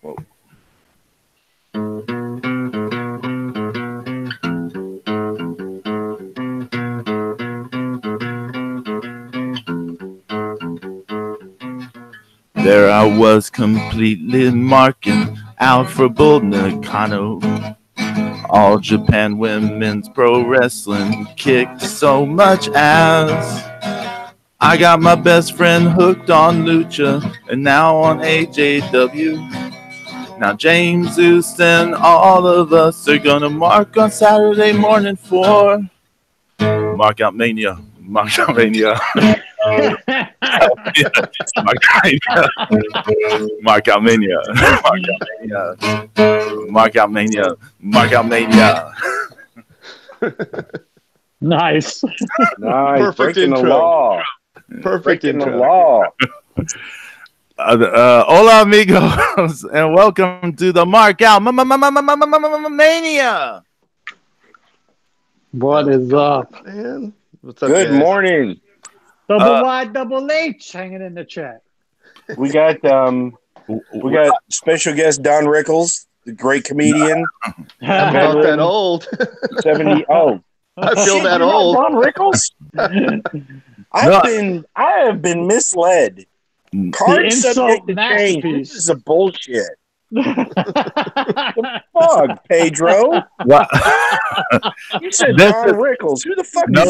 Whoa. There I was completely marking out for Bull Nakano. All Japan Women's Pro Wrestling kicked so much ass. I got my best friend hooked on Lucha and now on AJW. Now James, Zeus, and all of us are gonna mark on Saturday morning for Mark Out Mania. Mark Out Mania. Mark Out Mania. Mark Out Mania. Mark Out Mania. Nice. Perfect Breaking intro. the law. Perfect Breaking intro. the law. Hola, amigos, and welcome to the Mark Out Mania. What is up? Man. What's up, Good guys? morning. Double Y, double H hanging in the chat. We got special guest Don Rickles, the great comedian. I'm not that old. 70. Oh, I feel shit, that you're not old. Don Rickles. I have been misled. Card subject to change. This is a bullshit. Fuck, Pedro. What? You said This Don is- Rickles. Who the fuck No. is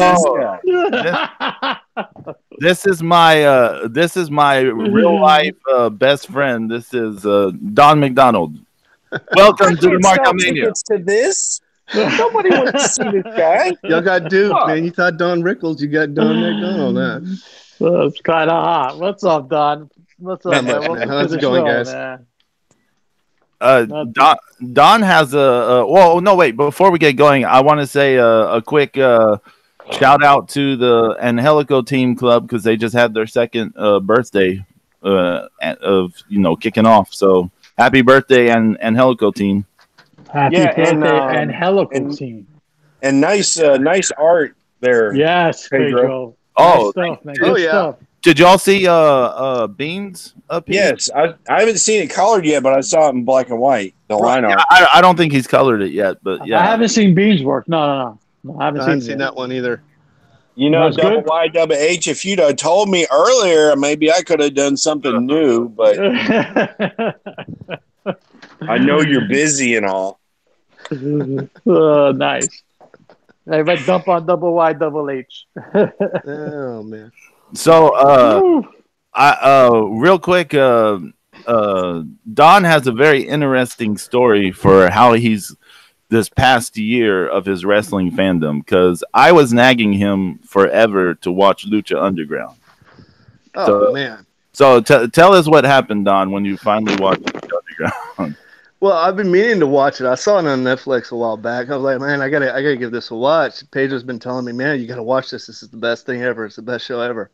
this guy? This is my real life best friend. This is Don MacDonald. Welcome to the Mark Out Mania. Tickets to this. Nobody wants to see this guy. Y'all got duped, man. You thought Don Rickles, you got Don MacDonald. Huh? That's kind of hot. What's up, Don? What's up, Not man? much, Welcome man. to How's the it going, show, guys? man. Don has well, no, wait. Before we get going, I want to say a quick shout out to the Angelico Team Club because they just had their second birthday of kicking off. So happy birthday, Angelico Team. Happy Yeah, and, birthday and Helical and- team. And nice art there. Yes, Pedro. Pedro. Oh, Nice stuff, man. Oh, Good yeah. stuff. Did y'all see Beans up here? Yes, I haven't seen it colored yet, but I saw it in black and white. The line art. I don't think he's colored it yet, but yeah. I haven't seen Beans work. No, I haven't I seen, haven't seen that one either. You know, That's double good. Y, double H. If you'd have told me earlier, maybe I could have done something new. But I know you're busy and all. Nice. Everybody dump on double Y, double H. Oh, man. So real quick, Don has a very interesting story for how he's this past year of his wrestling fandom because I was nagging him forever to watch Lucha Underground. Oh, man. So tell us what happened, Don, when you finally watched Lucha Underground. Well, I've been meaning to watch it. I saw it on Netflix a while back. I was like, man, I gotta give this a watch. Pedro's been telling me, man, you gotta watch this. This is the best thing ever. It's the best show ever.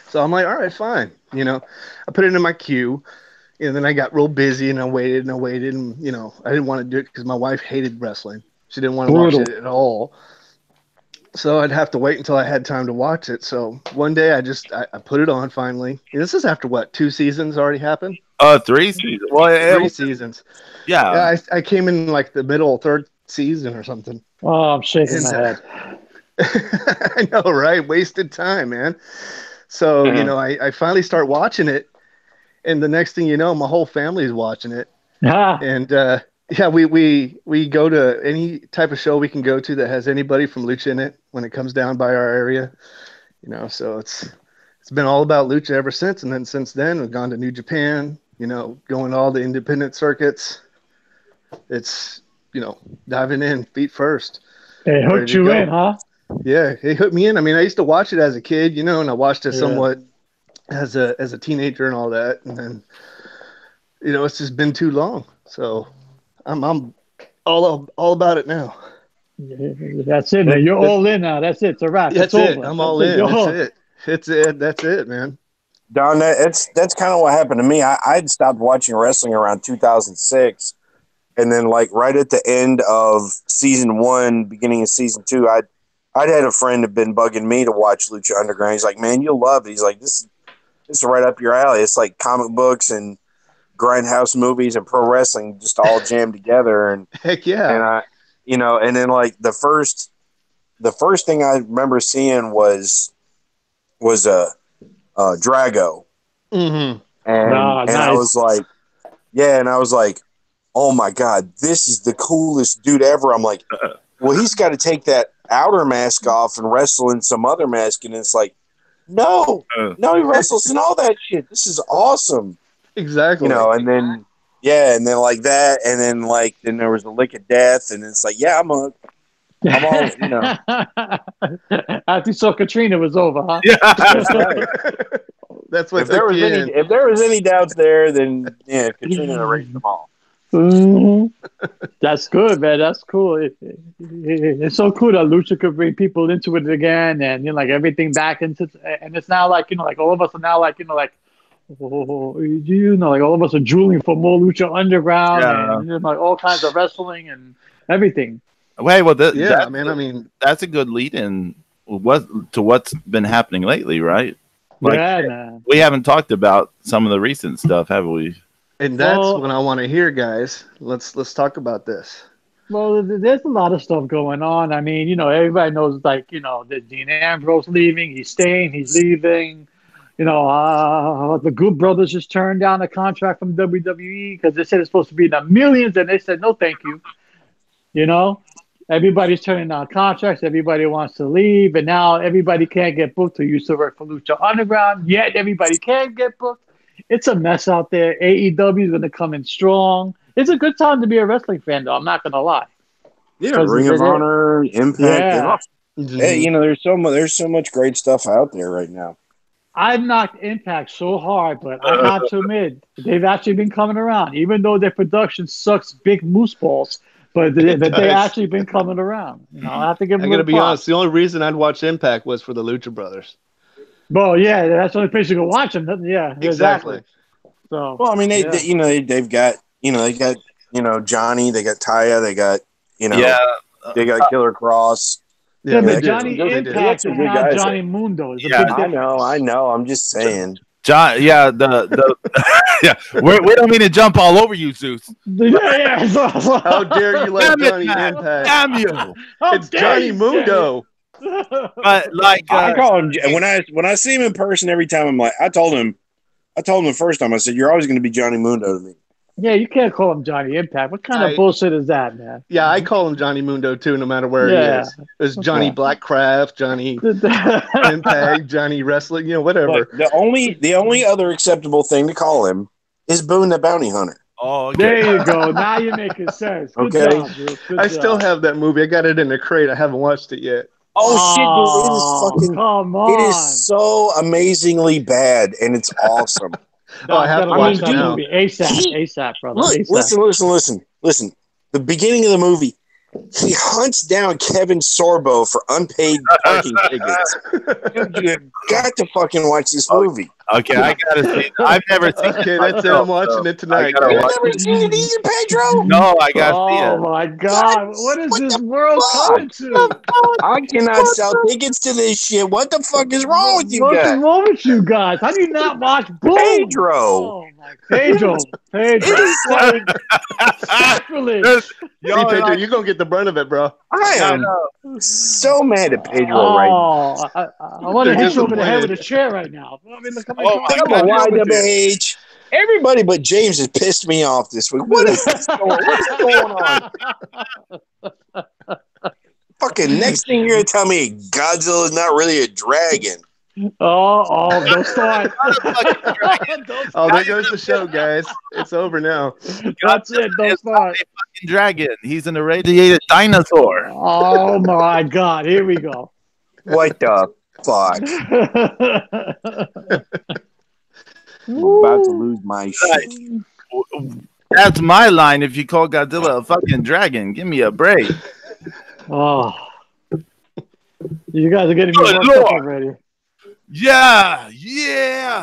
So I'm like, all right, fine. I put it in my queue, and then I got real busy, and I waited, and I didn't want to do it because my wife hated wrestling. She didn't want to watch it at all. So I'd have to wait until I had time to watch it. So one day I put it on finally. This is after what, 2 seasons already happened? 3 seasons. Well, 3 seasons. yeah. Yeah, I came in like the middle 3rd season or something. Oh, I'm shaking my head. I know, right? Wasted time, man. So, I finally start watching it, and the next thing you know, my whole family is watching it. And we go to any type of show we can go to that has anybody from Lucha in it when it comes down by our area. So it's been all about Lucha ever since, and then since then we've gone to New Japan, going to all the independent circuits. It's, diving in feet first. It hooked you in, huh? Yeah, it hooked me in. I mean, I used to watch it as a kid, and I watched it somewhat as a teenager and all that, and then, it's just been too long. So I'm all about it now. That's it, man. You're all in now. That's it. It's a wrap. That's it's it. over. I'm all in. That's it. That's it, man. Don, that's kind of what happened to me. I'd stopped watching wrestling around 2006, and then like right at the end of season 1, beginning of season 2, I'd had a friend had been bugging me to watch Lucha Underground. He's like, man, you'll love it. He's like, this is right up your alley. It's like comic books and grindhouse movies and pro wrestling just all jammed together. And heck yeah. And I, and then like the first thing I remember seeing was a Drago. Mm-hmm. And nice. I was like, yeah, and I was like, oh my God, this is the coolest dude ever. I'm like, well, he's got to take that outer mask off and wrestle in some other mask. And it's like, no, he wrestles in all that shit. This is awesome. Exactly. And then, like that. And then there was the lick of death. And it's like, yeah, I'm all, After you saw Katrina, it was over, huh? Yeah. That's right. That's what if there was any doubts there, then yeah, Katrina erased them all. Mm-hmm. That's good, man. That's cool. It's so cool that Lucha could bring people into it again, and like everything back into. And it's now like like all of us are now like like like all of us are drooling for more Lucha Underground and like all kinds of wrestling and everything. Wait, well, man. I mean, that's a good lead-in to what's been happening lately, right? Like, we haven't talked about some of the recent stuff, have we? And that's what I want to hear, guys. Let's talk about this. Well, there's a lot of stuff going on. I mean, everybody knows, like, that Dean Ambrose leaving, he's staying, he's leaving. The Good Brothers just turned down a contract from WWE because they said it's supposed to be in the millions, and they said no, thank you. Everybody's turning down contracts. Everybody wants to leave, and now everybody can't get booked who used to work for Lucha Underground. Yet everybody can get booked. It's a mess out there. AEW is going to come in strong. It's a good time to be a wrestling fan, though. I'm not going to lie. Yeah, Ring of Honor, Impact. Yeah. Hey, there's so much great stuff out there right now. I've knocked Impact so hard, but I have to admit they've actually been coming around, even though their production sucks big moose balls. But they've actually been coming around. I have to give them. I got to be honest. The only reason I'd watch Impact was for the Lucha Brothers. Well, yeah, that's the only place you can watch them. Yeah, exactly. So, well, I mean, they've got Johnny, they got Taya, they got they got Killer Cross. Yeah, but Johnny Impact is not Johnny Mundo. I know. I'm just saying. John, we don't mean to jump all over you, Zeus. How dare you let Johnny Impact? Damn you! It's Johnny Mundo. But like, I call him when I see him in person every time. I'm like, I told him the first time. I said, "You're always going to be Johnny Mundo to me." Yeah, you can't call him Johnny Impact. What kind of bullshit is that, man? Yeah, I call him Johnny Mundo too, no matter where he is. There's Johnny Blackcraft, Johnny Impact, Johnny Wrestling, whatever. But the only other acceptable thing to call him is Boone the Bounty Hunter. Oh, okay. There you go. Now you're making sense. Good job, Drew. I still have that movie. I got it in the crate. I haven't watched it yet. Oh shit, dude! Come on. It is so amazingly bad, and it's awesome. I have to watch that movie ASAP, brother. Look, listen. The beginning of the movie, he hunts down Kevin Sorbo for unpaid parking tickets. Dude, you have got to fucking watch this movie. Okay, I gotta see it. I've never seen it. Okay, that's it. I'm watching it tonight. You've never seen it either, Pedro? No, I gotta see it. Oh my God. What is this world coming to? I cannot sell tickets to this shit. What the fuck is wrong with you guys? What's wrong with you guys? How do you not watch Boom? Pedro. Oh my Pedro. It is like sacrilege. See, Pedro, you're going to get the brunt of it, bro. I am so mad at Pedro right now. I want to hit you over the head with a chair right now. I mean, come on. YWH. Everybody but James has pissed me off this week. What is going on? Fucking next thing you're going to tell me Godzilla is not really a dragon. Don't start. There goes the show, guys. It's over now. That's it. Don't start. A fucking dragon. He's an irradiated dinosaur. Oh my God. Here we go. What the fuck? I'm about to lose my shit. That's my line. If you call Godzilla a fucking dragon, give me a break. Oh, you guys are getting me worked up already. Yeah.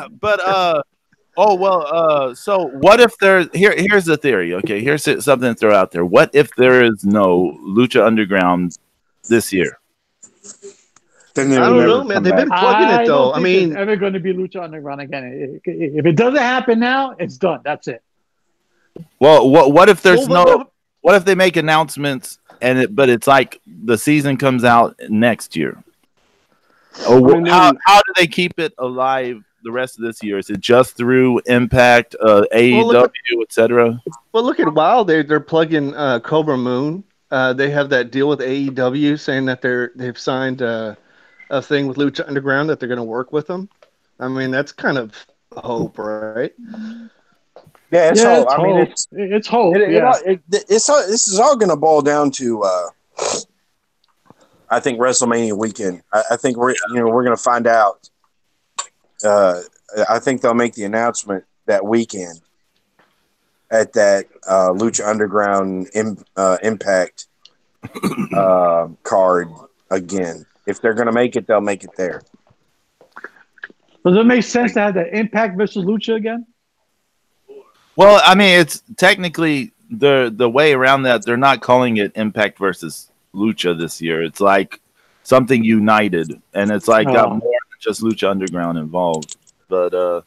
But so what if here's the theory, okay? Here's something to throw out there. What if there is no Lucha Underground this year? I don't know, man. They've been plugging it though. I mean, it's ever going to be Lucha Underground again. If it doesn't happen now, it's done. That's it. Well, what if there's what if they make announcements but it's like the season comes out next year? Or how do they keep it alive the rest of this year? Is it just through Impact, AEW, etc.? Well, look at WoW. They're plugging Cobra Moon. They have that deal with AEW saying that they've signed a thing with Lucha Underground that they're going to work with them. I mean, that's kind of hope, right? Yeah, it's hope. I mean, it's hope. This is all going to boil down to, I think, WrestleMania weekend. I think we're going to find out. I think they'll make the announcement that weekend at that Lucha Underground Impact card again. If they're going to make it, they'll make it there. Does it make sense to have the Impact versus Lucha again? Well, I mean, it's technically the way around that. They're not calling it Impact versus Lucha this year. It's like something united, and it's like got more than just Lucha Underground involved. But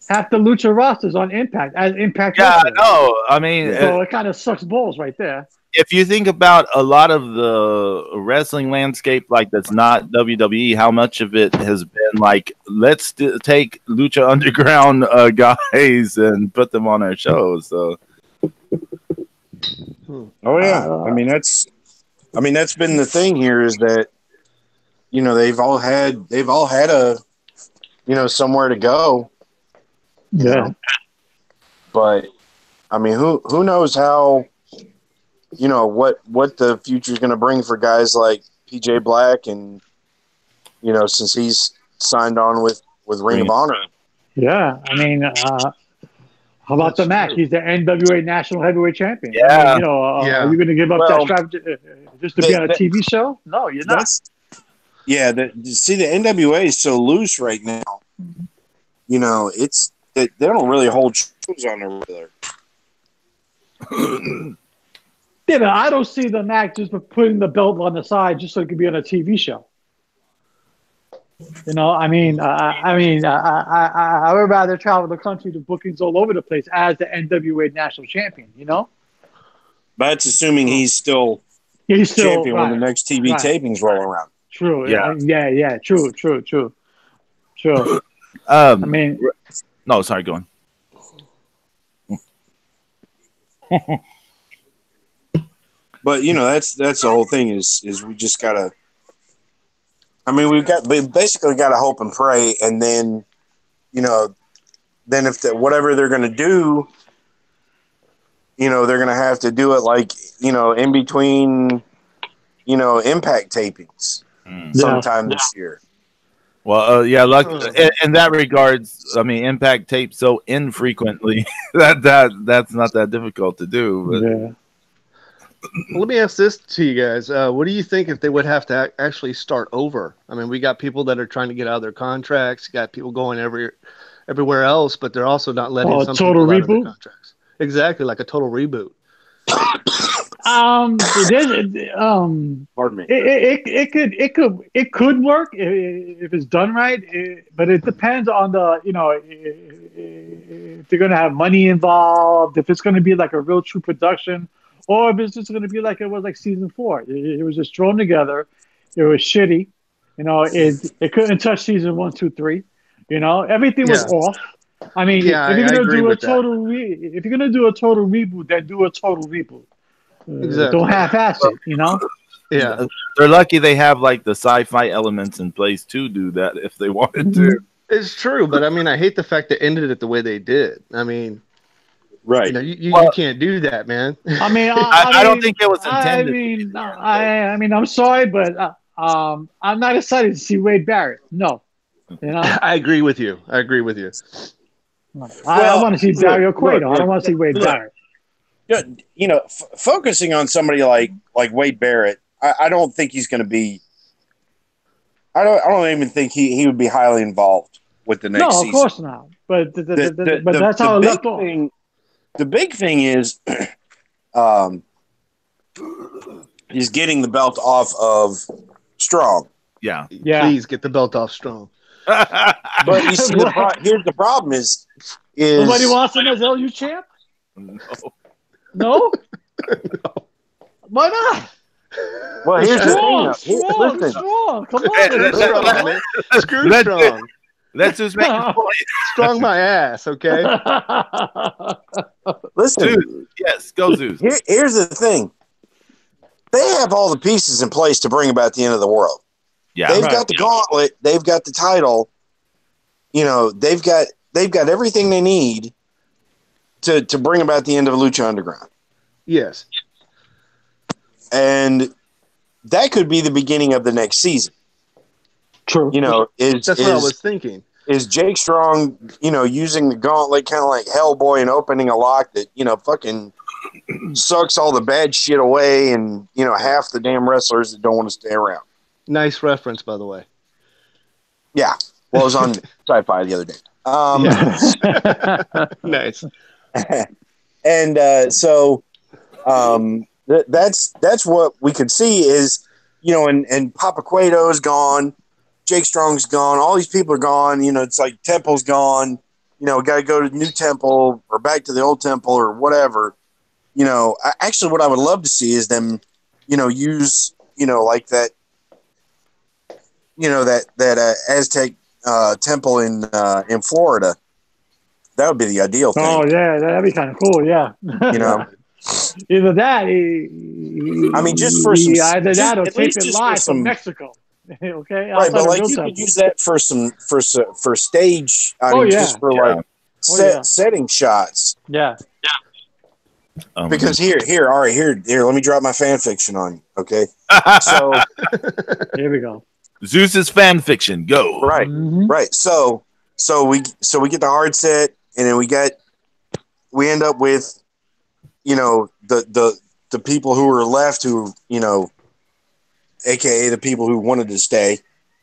half the Lucha rosters on Impact as Impact. Yeah, no, I mean, so it kind of sucks balls right there. If you think about a lot of the wrestling landscape, like that's not WWE, how much of it has been like, let's take Lucha Underground guys and put them on our shows. So, oh yeah, I mean that's been the thing here is that they've all had a somewhere to go. Yeah, but I mean, who knows how. What the future is going to bring for guys like PJ Black and since he's signed on with Ring of Honor. Yeah, I mean, how about the Mac? He's the NWA National Heavyweight Champion. Yeah, I mean, are you going to give up that strap just to be on a TV show? No, you're not. Yeah, the NWA is so loose right now. It's they don't really hold shows on the regular. Yeah, but I don't see the Mac just putting the belt on the side just so it could be on a TV show. I would rather travel the country to bookings all over the place as the NWA National Champion. That's assuming he's still champion when the next TV tapings roll around. True. Yeah. True. I mean, no, sorry, go on. But that's the whole thing is we just gotta. I mean, we basically got to hope and pray, and then, then if whatever they're gonna do, they're gonna have to do it like in between, Impact tapings sometime this year. Well, in that regards, I mean, Impact tapes so infrequently that's not that difficult to do. But. Yeah. Let me ask this to you guys. What do you think if they would have to actually start over? I mean, we got people that are trying to get out of their contracts, got people going everywhere else, but they're also not letting some total people out reboot? of their contracts. Exactly, like a total reboot. Pardon me. It could work if it's done right, but it depends on if they're going to have money involved, if it's going to be like a real true production. Or if it's just going to be like it was like season 4. It was just thrown together. It was shitty. It couldn't touch season 1, 2, 3. Everything was off. I mean, if you're going to do a total reboot, then do a total reboot. Exactly. Don't half-ass it. Yeah, they're lucky they have like the sci-fi elements in place to do that if they wanted to. It's true, but I mean, I hate the fact they ended it the way they did. I mean. Right. You can't do that, man. I mean, I don't think it was intended. I mean, I'm sorry, but I'm not excited to see Wade Barrett. No. I agree with you. I want to see Dario Cueto. I don't want to see Wade Barrett. Focusing on somebody like Wade Barrett, I don't think he's going to be. I don't even think he would be highly involved with the next season. No, of course not. But that's how it left off. The big thing is, he's getting the belt off of Strong. Yeah. Please get the belt off Strong. But you see, here's the problem: is nobody wants him as LU champ. No. No? Why not? Well, here's the thing. Strong. Come on. Strong, man. Screwed strong. Let's just make a point. Strong my ass, okay? Listen. Zeus. Yes, go Zeus. Here's the thing. They have all the pieces in place to bring about the end of the world. Yeah, they've got the gauntlet. They've got the title. You know, they've got everything they need to bring about the end of Lucha Underground. Yes. And that could be the beginning of the next season. True. You know, that's what I was thinking. Is Jake Strong, you know, using the gauntlet kind of like Hellboy and opening a lock that, you know, fucking sucks all the bad shit away and, you know, half the damn wrestlers that don't want to stay around. Nice reference, by the way. Yeah. Well, it was on Sci-Fi the other day. Nice. And that's what we could see is, you know, and Papa Cueto's gone, Jake Strong's gone, all these people are gone. You know, it's like Temple's gone. You know, got to go to the new temple or back to the old temple or whatever. You know, actually, what I would love to see is them, you know, use, you know, like that, you know, that Aztec temple in Florida. That would be the ideal thing. Oh yeah, that'd be kind of cool. Yeah, you know, either that. I mean, just for some, either that or at tape least it just live from Mexico. Okay, right? But like you could use that for stage. I mean, just for like setting shots. Yeah. Because here, all right, here. Let me drop my fan fiction on you, okay? So here we go. Zeus's fan fiction, go. Right, right. So we get the hard set, and then we end up with, you know, the people who were left, who, you know, AKA the people who wanted to stay,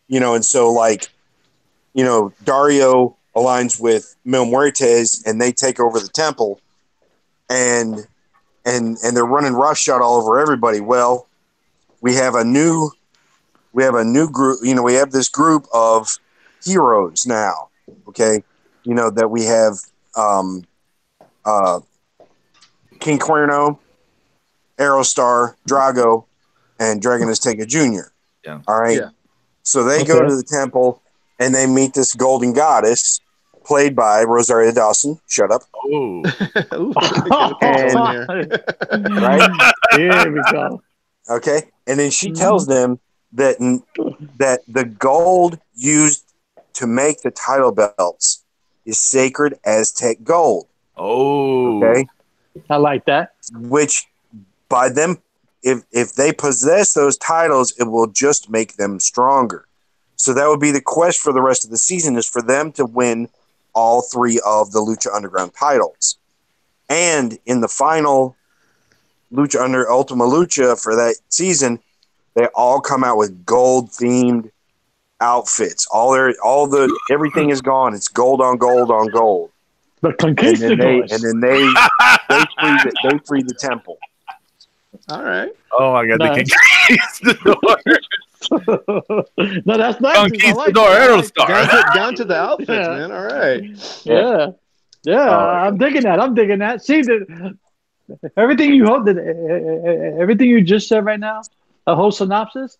you know, and so like, you know, Dario aligns with Mil Muertes, and they take over the temple. And they're running roughshod all over everybody. Well, we have a new group. You know, we have this group of heroes now. Okay, you know that we have King Cuerno, Aerostar, Drago, and Dragon Azteca Jr. Yeah. All right. Yeah. So they go to the temple and they meet this golden goddess, played by Rosario Dawson. Shut up. Oh. Right? Here we go. Okay. And then she tells them that the gold used to make the title belts is sacred Aztec gold. Oh. Okay. I like that. Which by them, if they possess those titles, it will just make them stronger. So that would be the quest for the rest of the season, is for them to win all three of the Lucha Underground titles. And in the final Lucha Under Ultima Lucha for that season, they all come out with gold themed outfits. Everything is gone. It's gold on gold on gold. The Conquistadors. And then they free the temple. All right. Oh, I got the Conquistador. No, that's nice. Conquistador Aerostar. Down to the outfits, man. All right. Yeah. I'm digging that. See, everything you just said right now, the whole synopsis,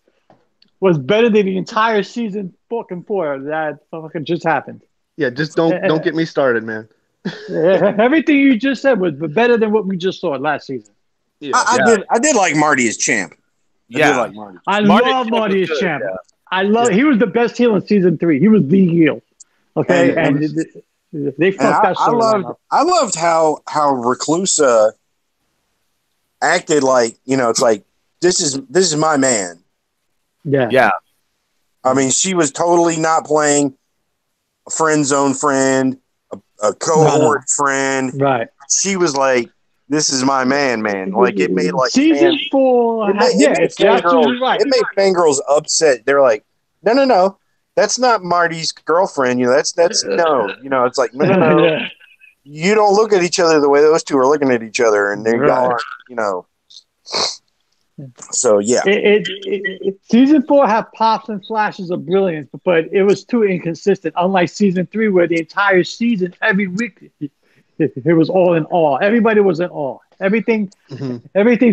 was better than the entire season fucking 4 that fucking just happened. Yeah, just don't get me started, man. Everything you just said was better than what we just saw last season. Yeah. I did like Marty as champ. I love Marty as champ. Yeah. He was the best heel in season 3. He was the heel. Okay, and they fucked that story up. I loved how Reclusa acted like, you know, it's like this is my man. Yeah. I mean, she was totally not playing a friend zone friend, a cohort friend. Right. She was like, this is my man. Like, it made like season 4. It made fangirls upset. They're like, no, that's not Marty's girlfriend. You know, that's no. You know, it's like no. Yeah. You don't look at each other the way those two are looking at each other, and they're going, you know. So yeah, season 4 had pops and flashes of brilliance, but it was too inconsistent. Unlike season 3, where the entire season, every week, it was all in awe. Everybody was in awe. Everything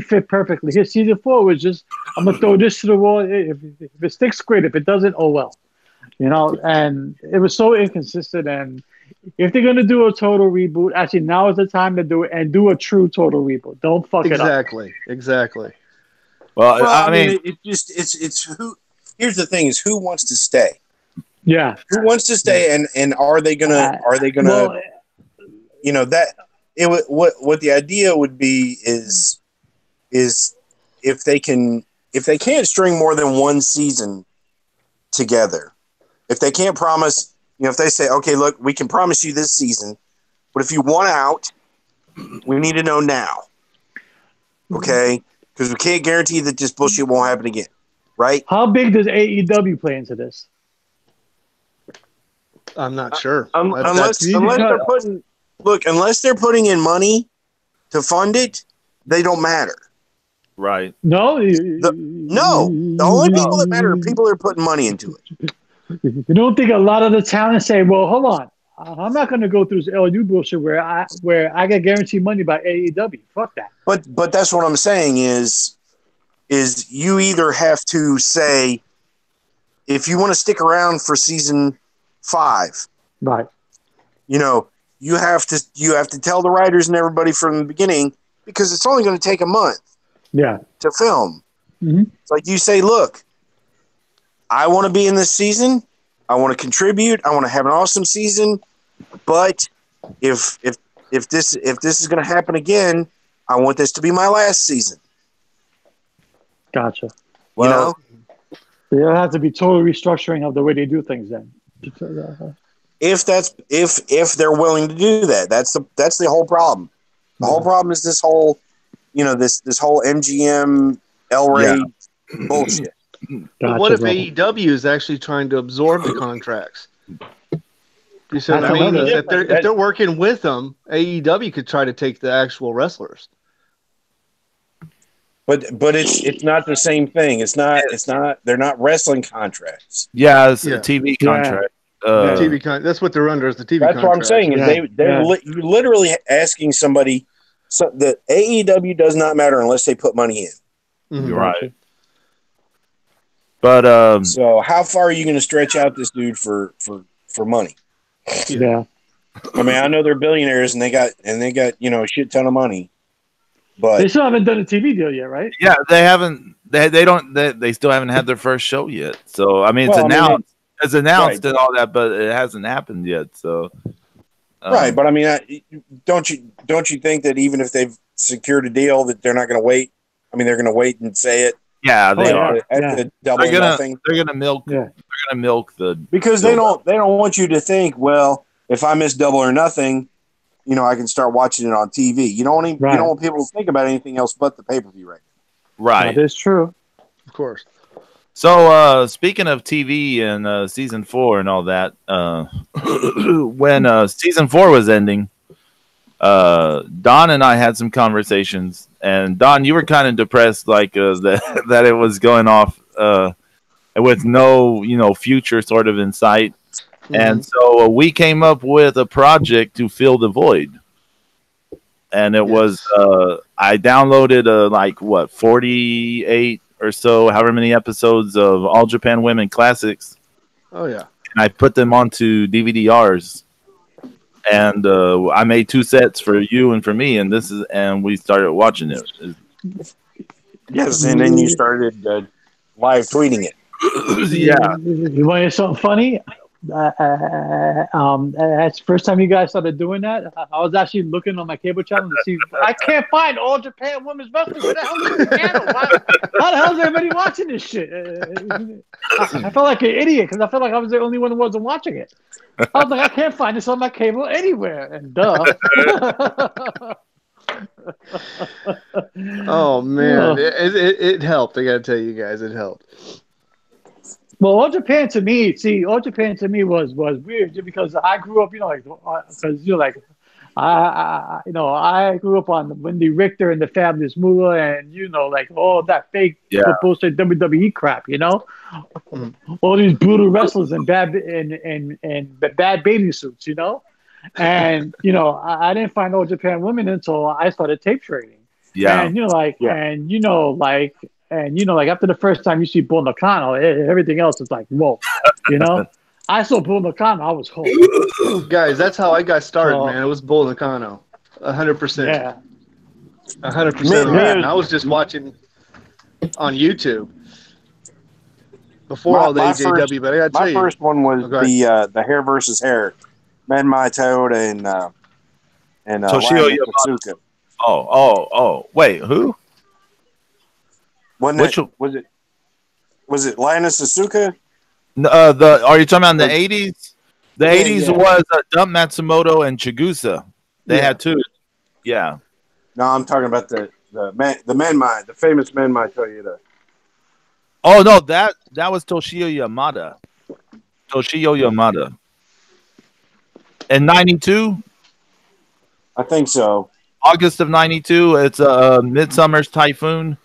fit perfectly. His season 4 was just, I'm gonna throw this to the wall. If it sticks, great. If it doesn't, oh well. You know, and it was so inconsistent. And if they're gonna do a total reboot, actually now is the time to do it and do a true total reboot. Don't fuck it up. Exactly. Well, I mean, it's who. Here's the thing: is who wants to stay? Yeah, who wants to stay, and are they gonna? Well, you know that it. What the idea would be is if they can't string more than one season together, if they can't promise, if they say, okay, look, we can promise you this season, but if you want out, we need to know now, okay? Because we can't guarantee that this bullshit won't happen again, right? How big does AEW play into this? I'm not sure. Unless they're putting in money to fund it, they don't matter. Right. No. The only people that matter are people that are putting money into it. You don't think a lot of the talent say, well, hold on. I'm not going to go through this LU bullshit where I get guaranteed money by AEW. Fuck that. But that's what I'm saying is you either have to say, if you want to stick around for season 5, right? You have to tell the writers and everybody from the beginning, because it's only going to take a month. Yeah. To film. Mm-hmm. It's like you say, look, I want to be in this season. I want to contribute. I want to have an awesome season. But if this is going to happen again, I want this to be my last season. Gotcha. Well, there'll have to be total restructuring of the way they do things then. If they're willing to do that, that's the whole problem. The whole problem is this whole, this whole MGM El Rey bullshit. But what if AEW is actually trying to absorb the contracts? You said, if they're working with them, AEW could try to take the actual wrestlers. But it's not the same thing. It's not. They're not wrestling contracts. Yeah, it's a TV contract. That's what they're under. Is the TV contract. That's what I'm saying. Is you're literally asking somebody. So the AEW does not matter unless they put money in. Mm-hmm. Right. But so how far are you going to stretch out this dude for money? Yeah. I mean, I know they're billionaires and they got a shit ton of money, but they still haven't done a TV deal yet, right? Yeah, they haven't. They still haven't had their first show yet. So I mean, it's announced. It's announced and all that, but it hasn't happened yet. So right, but I mean, don't you think that even if they've secured a deal, that they're not going to wait? I mean, they're going to wait and say it. Yeah, they are. They're gonna milk. Yeah. They're gonna milk the because they don't want you to think, well, if I miss Double or Nothing, I can start watching it on TV. You don't want people to think about anything else but the pay-per-view right now. Right. That is true. Of course. So speaking of TV and season 4 and all that, when season 4 was ending, Don and I had some conversations, and Don, you were kind of depressed, like that it was going off with no future sort of in sight. Mm-hmm. And so we came up with a project to fill the void, and it was I downloaded 48 or so, however many episodes of All Japan Women Classics. Oh yeah, and I put them onto DVD-Rs. And I made 2 sets for you and for me, and we started watching it. Yes, and then you started live tweeting it. Yeah. You want to hear something funny? That's the first time you guys started doing that. I was actually looking on my cable channel to see. I can't find All Japan Women's Wrestling. Where the hell is this channel? How the hell is everybody watching this shit? I felt like an idiot because I felt like I was the only one who wasn't watching it. I was like, I can't find this on my cable anywhere. And duh. Oh man, it helped. I gotta tell you guys, it helped. Well, All Japan to me was weird because I grew up, I grew up on Wendy Richter and the Fabulous Moolah, and all that fake bullshit WWE crap, all these brutal wrestlers and bad bathing suits, And I didn't find All Japan Women until I started tape trading. Yeah. And like after the first time you see Bull Nakano, everything else is like, whoa, I saw Bull Nakano, I was hooked. Guys, that's how I got started, man. It was Bull Nakano, 100%. Yeah, 100%. And I was just watching on YouTube before all the AJW. But I got to tell you, my first one was the hair versus hair, Manmai Toyota and Toshio Yamada. Oh, wait, who? Was it Linus Asuka? Are you talking about in the 80s? The 80s was Dump Matsumoto and Chigusa. They had two. Yeah. No, I'm talking about the Manmai, the famous Manmai Toyota. Oh no, that was Toshio Yamada. Toshio Yamada. In 92? I think so. August of 92. It's a Midsummer's Typhoon.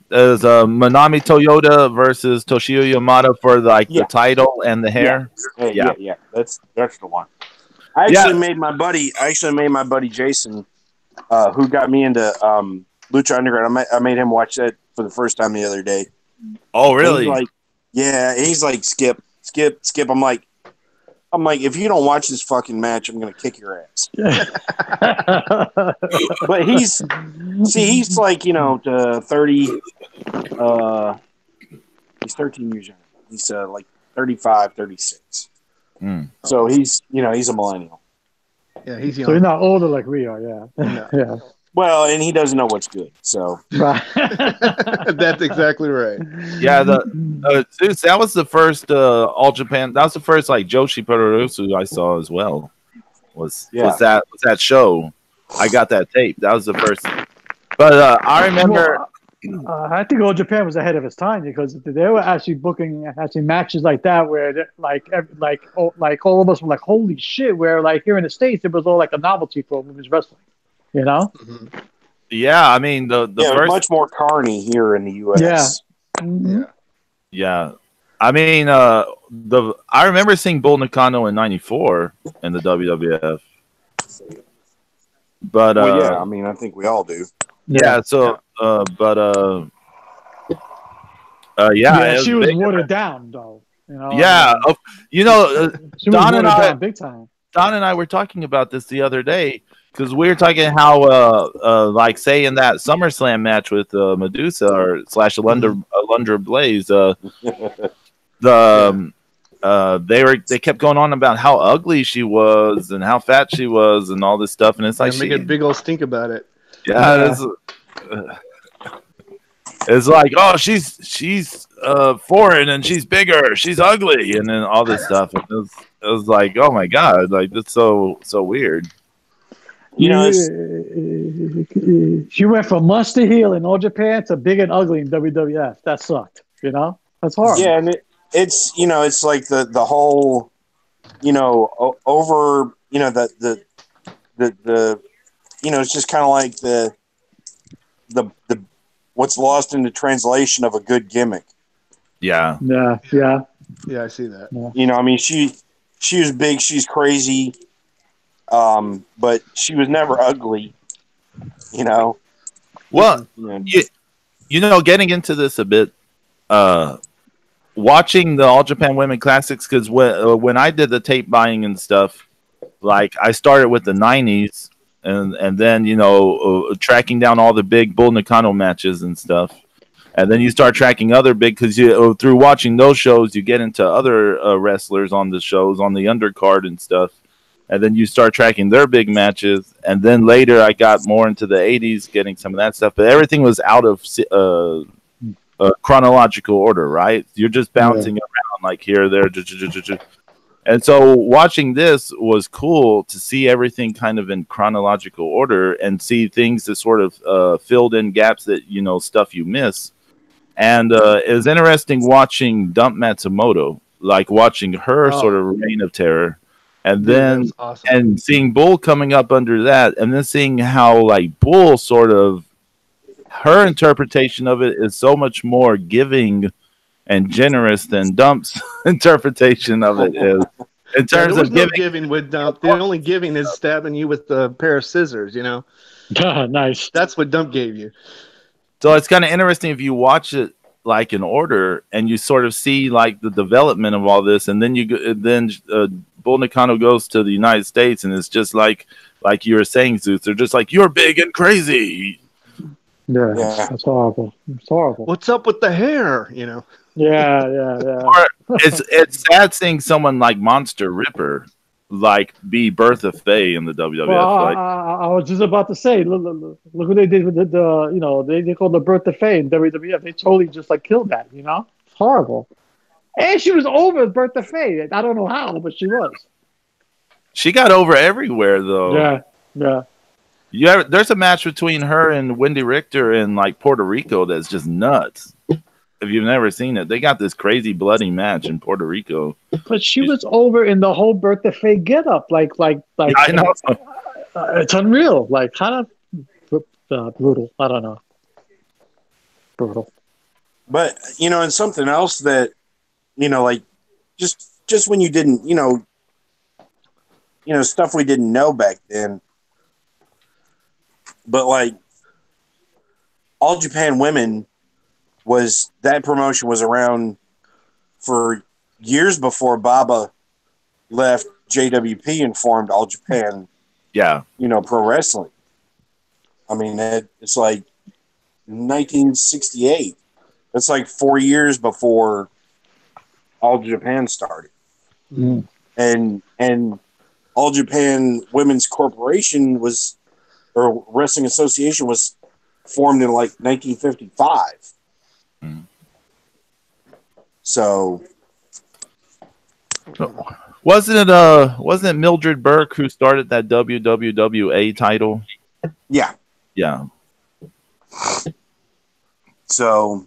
There's Manami Toyota versus Toshio Yamada for the title and the hair. Yeah. That's the one. I actually made my buddy Jason, who got me into Lucha Underground. I made him watch that for the first time the other day. Oh, really? He's like, Skip. I'm like, if you don't watch this fucking match, I'm gonna kick your ass. But he's like, 30. He's 13 years young. He's like 35, 36. So he's a millennial. Yeah, he's young. So he's not older like we are. Yeah. Yeah. Well, and he doesn't know what's good. So right. That's exactly right. Yeah, Zeus, that was the first All Japan. That was the first Joshi Puroresu I saw as well. Was that show? I got that tape. That was the first. But I remember. I think All Japan was ahead of its time because they were actually booking matches like that where all of us were like, holy shit! Where here in the States it was all like a novelty for women's wrestling. Mm-hmm. Yeah, I mean the first much more carny here in the U.S. Yeah, mm-hmm. Yeah. I mean I remember seeing Bull Nakano in '94 in the WWF, but I mean I think we all do. Yeah. So, she was watered down though. Yeah, she was Don and I big time. Don and I were talking about this the other day. Because we were talking how, say in that SummerSlam match with Medusa or / Alundra Blaze, they kept going on about how ugly she was and how fat she was and all this stuff, and it's like make a big old stink about it. Yeah, it's like, oh, she's foreign and she's bigger, she's ugly, and then all this stuff. And it was like, oh my god, that's so weird. She went from must to heel in All Japan to big and ugly in WWF. That sucked. That's hard. Yeah, and it's it's like the whole over the it's just kind of like the what's lost in the translation of a good gimmick. Yeah. Yeah, I see that. Yeah. I mean she was big, she's crazy. But she was never ugly, Well, getting into this a bit, watching the All Japan Women Classics, because when I did the tape buying and stuff, I started with the '90s, and then tracking down all the big Bull Nakano matches and stuff, and then you start tracking other big because through watching those shows you get into other wrestlers on the shows on the undercard and stuff. And then you start tracking their big matches. And then later I got more into the 80s, getting some of that stuff. But everything was out of chronological order, right? You're just bouncing around here, there. And so watching this was cool to see everything kind of in chronological order and see things that sort of filled in gaps that, stuff you miss. And it was interesting watching Dump Matsumoto, watching her sort of reign of terror. And then, awesome. And seeing Bull coming up under that, and then seeing how Bull sort of, her interpretation of it is so much more giving and generous than Dump's interpretation of it is. In terms there was of no giving with Dump. The only giving is stabbing you with a pair of scissors. Nice. That's what Dump gave you. So it's kind of interesting if you watch it like in order, and you sort of see like the development of all this, and then Bull Nakano goes to the United States, and it's just like you were saying, Zeus. They're just like, you're big and crazy. Yeah, that's horrible. It's horrible. What's up with the hair? Yeah. It's sad seeing someone like Monster Ripper like be Bertha Faye in the WWF. Well, I was just about to say, look what they did with they called the Bertha Faye in WWF. They totally just like killed that. It's horrible. And she was over Bertha Faye. I don't know how, but she was. She got over everywhere though. Yeah. There's a match between her and Wendy Richter in like Puerto Rico that's just nuts. If you've never seen it, they got this crazy bloody match in Puerto Rico. But she was over in the whole Bertha Faye getup, like I know. It's unreal, like kind of brutal. I don't know, brutal. But and something else that like just when you didn't stuff we didn't know back then. But like All Japan Women that promotion was around for years before Baba left JWP and formed All Japan. Yeah. Pro wrestling. I mean, it's like 1968. That's like 4 years before All Japan started. Mm. And All Japan Women's Corporation or Wrestling Association was formed in like 1955. So wasn't it Mildred Burke who started that WWWA title? Yeah. So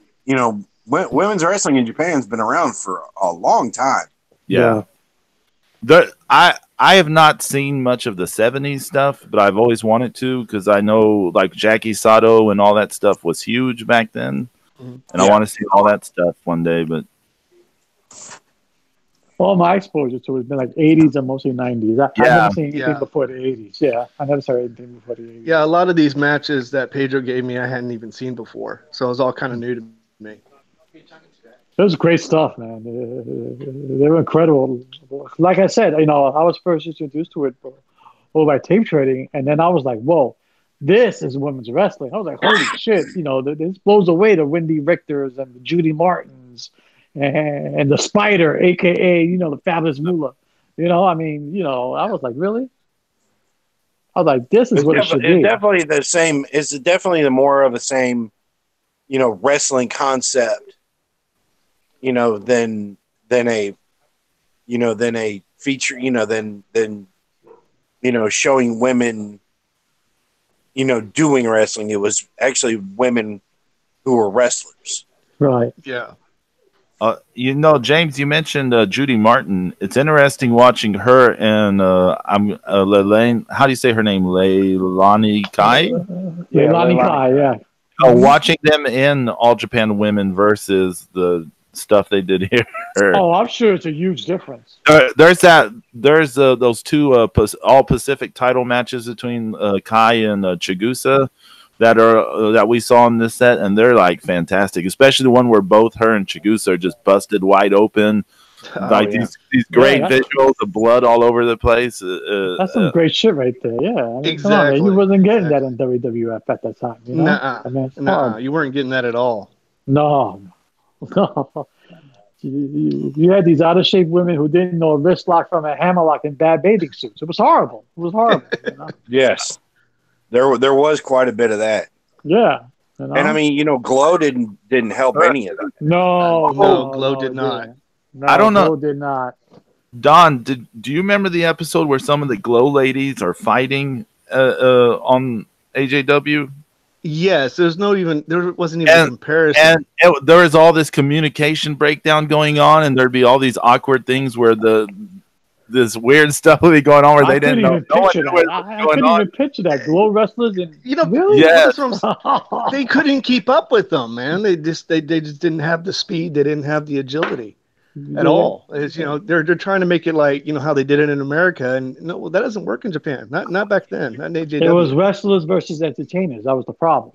women's wrestling in Japan has been around for a long time. Yeah. I have not seen much of the 70s stuff, but I've always wanted to because I know like Jackie Sato and all that stuff was huge back then. And I want to see all that stuff one day, but all my exposure to it has been like 80s and mostly 90s. I've never seen anything before the 80s. Yeah, I never saw anything before the 80s. Yeah, a lot of these matches that Pedro gave me, I hadn't even seen before, so it was all kind of new to me. It was great stuff, man. They were incredible. Like I said, I was first introduced to it by tape trading, and then I was like, whoa. This is women's wrestling. I was like, holy shit! This blows away the Wendy Richters and the Judy Martins and the Spider, aka the Fabulous Moolah. I was like, really? I was like, this is what it should be. It's definitely the same. It's definitely more of the same, wrestling concept. Than a feature. Than showing women. Doing wrestling. It was actually women who were wrestlers. Right. Yeah. James, you mentioned Judy Martin. It's interesting watching her and Leilani. How do you say her name? Leilani Kai? Leilani Kai, yeah. Watching them in All Japan Women versus the stuff they did here. Oh, I'm sure it's a huge difference. There's those two All Pacific title matches between Kai and Chigusa that we saw in this set, and they're like fantastic. Especially the one where both her and Chigusa are just busted wide open, these great visuals of blood all over the place. That's some great shit right there. Yeah, exactly. You wasn't getting that in WWF at that time. Nah, you weren't getting that at all. No. You had these out of shape women who didn't know a wrist lock from a hammerlock in bad bathing suits. It was horrible. Yes, there was quite a bit of that. Yeah, and I mean, Glow didn't help any of that. No, Glow did not. No, I don't know. Glow did not. Don, do you remember the episode where some of the Glow ladies are fighting on AJW? Yes, there wasn't even a comparison. And there was all this communication breakdown going on, and there'd be all these awkward things where this weird stuff would be going on where they didn't know. I couldn't even picture that. Glow wrestlers and really? Yes. They couldn't keep up with them, man. They just didn't have the speed. They didn't have the agility. at all. It's, they're trying to make it like, how they did it in America, and no, that doesn't work in Japan. Not back then. Not in AJW. It was wrestlers versus entertainers. That was the problem.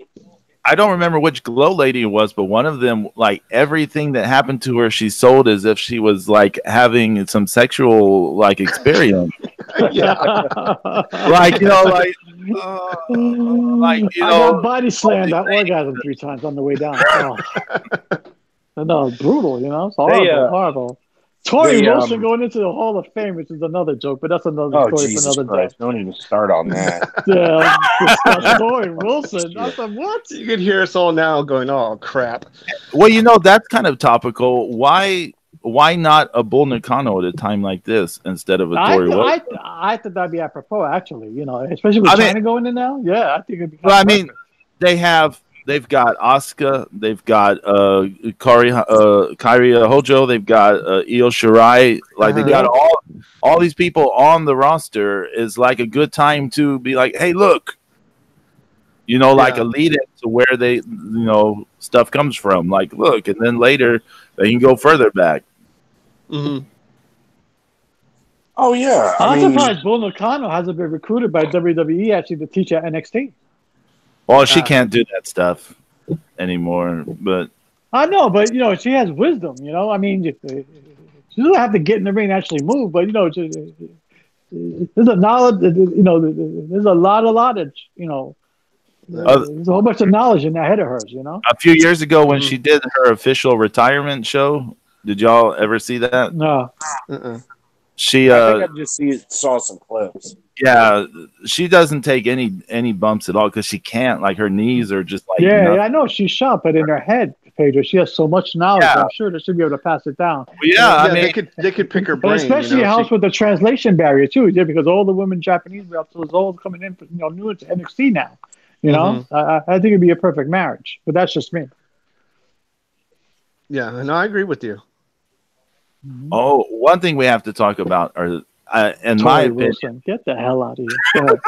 I don't remember which Glow lady it was, but one of them, like everything that happened to her, she sold as if she was like having some sexual like experience. Yeah. Like I got body slammed at orgasm 3 times on the way down. Oh. No, brutal, It's horrible, horrible. Tori Wilson going into the Hall of Fame, which is another joke, but that's another story Jesus for another Christ. day. Don't even start on that. Yeah, Tori Wilson. I said, what? You can hear us all now going, oh, crap. Well, that's kind of topical. Why not a Bull Nakano at a time like this instead of a Tori Wilson? I thought that'd be apropos, actually, especially with China going in now. Yeah, I think it'd be perfect. They've got Asuka, they've got Kairi Hojo, they've got Io Shirai. Like, they got all these people on the roster. Is like a good time to be like, hey, look, like a lead into where they, stuff comes from. Like, look, and then later they can go further back. Mm-hmm. Oh, yeah. I'm surprised Bull Nakano hasn't been recruited by WWE actually to teach at NXT. Well, she can't do that stuff anymore, but I know, but she has wisdom. I mean, she doesn't have to get in the ring and actually move, but there's a knowledge. There's a lot of knowledge. There's a whole bunch of knowledge in that head of hers. A few years ago, when she did her official retirement show, did y'all ever see that? No. She I think I just saw some clips. Yeah, she doesn't take any bumps at all because she can't. Like, her knees are just like. Yeah, I know she's shot, but in her head, Pedro, she has so much knowledge. Yeah. I'm sure they should be able to pass it down. Well, yeah, I mean, they could pick her brain. Especially it helps with the translation barrier too, because all the women Japanese wrestlers all coming in, new into NXT now. I think it'd be a perfect marriage, but that's just me. Yeah, no, I agree with you. Oh, one thing we have to talk about are. In my opinion, get the hell out of here.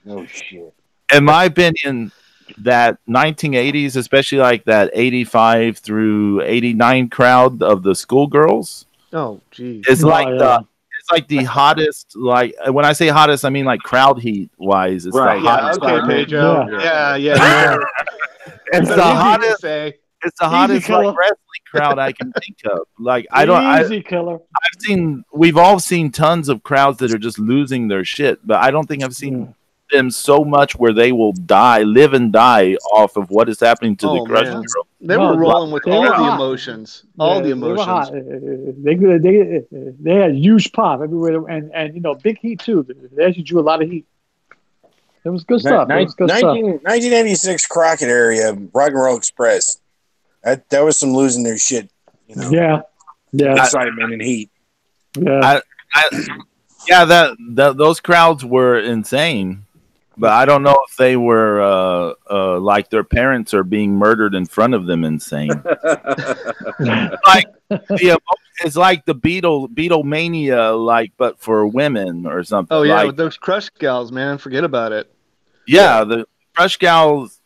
No shit. In my opinion, that 1980s, especially like that 85 through 89 crowd of the schoolgirls. Oh, geez. It's like the hottest. Like, when I say hottest, I mean like crowd heat wise. It's right. The hottest. Okay, Pedro. Yeah. It's the hottest. It's the hottest like wrestling crowd I can think of. Like, killer. We've all seen tons of crowds that are just losing their shit, but I don't think I've seen them so much where they will live and die off of what is happening to the Crush Girl. They were rolling with all the emotions. All the emotions. They had huge pop everywhere, and Big Heat too. They actually drew a lot of heat. It was good stuff. 1986 Crockett area, Rock and Roll Express. That was some losing their shit, Yeah. Excitement and heat. Yeah. Those crowds were insane, but I don't know if they were like their parents are being murdered in front of them insane. Like it's like the Beatlemania, like, but for women or something. Oh yeah, with those Crush gals, man, forget about it. Yeah, the Crush gals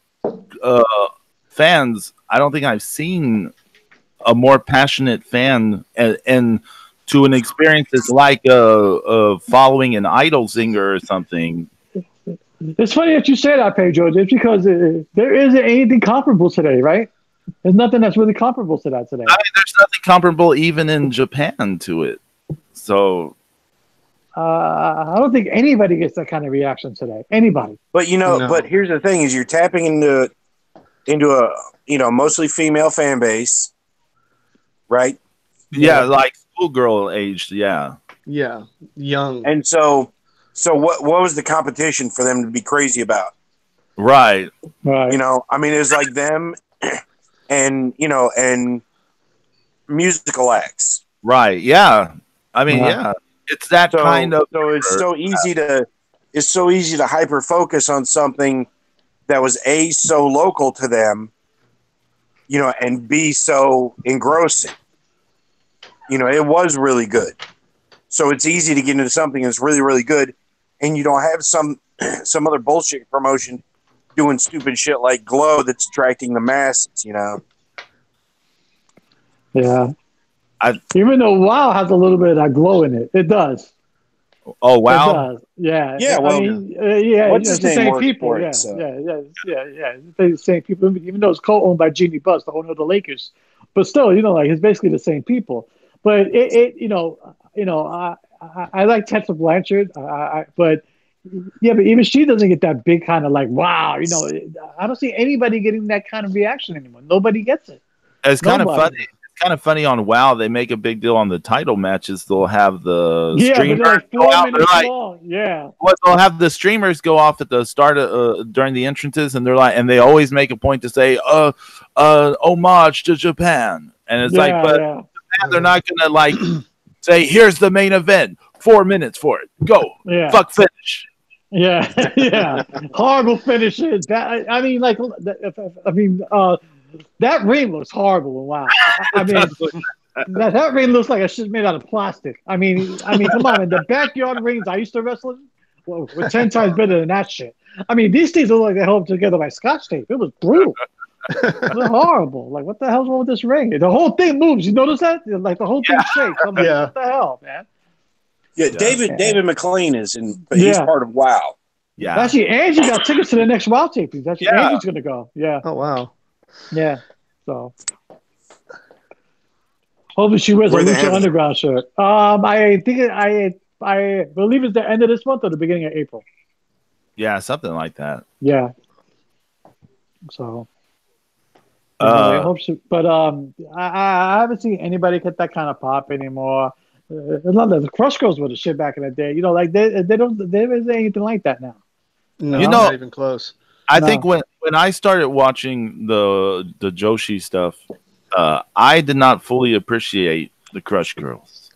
fans. I don't think I've seen a more passionate fan and to an experience that's like following an idol singer or something. It's funny that you say that, Pedro, just because there isn't anything comparable today, right? There's nothing that's really comparable to that today. I mean, there's nothing comparable even in Japan to it. So I don't think anybody gets that kind of reaction today. Anybody. But but here's the thing: is you're tapping into a mostly female fan base, right? Yeah, like schoolgirl aged. Yeah, young. And so what was the competition for them to be crazy about? Right. I mean, it was like them and musical acts. Right. Yeah. I mean, it's that kind of. So it's so easy to hyper focus on something that was A, so local to them, and B, so engrossing. It was really good. So it's easy to get into something that's really, really good, and you don't have some other bullshit promotion doing stupid shit like Glow that's attracting the masses, Yeah. Even though WoW has a little bit of that glow in it, it does. Oh wow! It does. Yeah. Yeah. I mean, yeah. What's It's his the name same works people. for it, Yeah. so. Yeah. It's the same people. Even though it's co-owned by Jeannie Buss, the owner of the Lakers, but still, like it's basically the same people. But I like Tessa Blanchard, but yeah, but even she doesn't get that big kind of like wow. I don't see anybody getting that kind of reaction anymore. Nobody gets it. It's kind of Nobody. funny. It's kind of funny on WoW. They make a big deal on the title matches. They'll have the streamers but they're like go 4 out. minutes They're long. Yeah. Well, they'll have the streamers go off at the start of during the entrances, and they're like, and they always make a point to say, homage to Japan, and it's like, but Japan, they're not gonna like say, here's the main event, 4 minutes for it, go, fuck finish. Yeah, yeah, horrible finishes. That that ring looks horrible. Wow, I mean. That ring looks like a shit made out of plastic. I mean, come on, man. The backyard rings I used to wrestle in were 10 times better than that shit. I mean, these things look like they're held together by Scotch tape. It was brutal. It was horrible. Like, what the hell's wrong with this ring? The whole thing moves. You notice that? Like, the whole thing shakes. I'm like, what the hell, man? Yeah, David McLean is in. He's part of WoW. Yeah. Actually, Angie got tickets to the next WoW tapings. Actually, Angie's going to go. Yeah. Oh, wow. Yeah. So. Hopefully she wears a Lucha Underground shirt. I believe it's the end of this month or the beginning of April. Yeah, something like that. Yeah. So. I hope so. But I haven't seen anybody get that kind of pop anymore. The Crush Girls were the shit back in the day. Like they don't say anything like that now. No, not even close. I think when I started watching the Joshi stuff. I did not fully appreciate the Crush Girls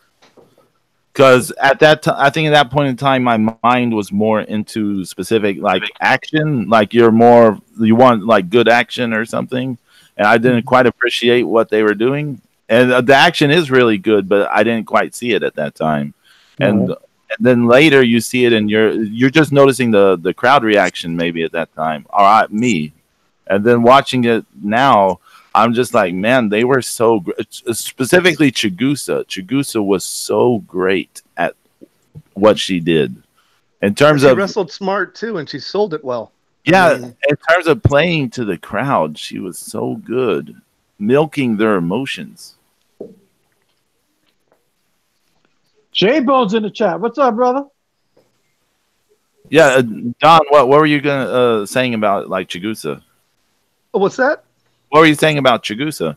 because at that time, I think at that point in time, my mind was more into specific like action, like you want like good action or something, and I didn't quite appreciate what they were doing. And the action is really good, but I didn't quite see it at that time. And then later you see it, and you're just noticing the crowd reaction maybe at that time, or me, and then watching it now. I'm just like, man, they were so great. Specifically, Chigusa. Chigusa was so great at what she did. In terms of wrestled smart too, and she sold it well. Yeah, in terms of playing to the crowd, she was so good, milking their emotions. J Bone's in the chat. What's up, brother? Yeah, Don, what were you saying about like Chigusa? Oh, what's that? What were you saying about Chigusa?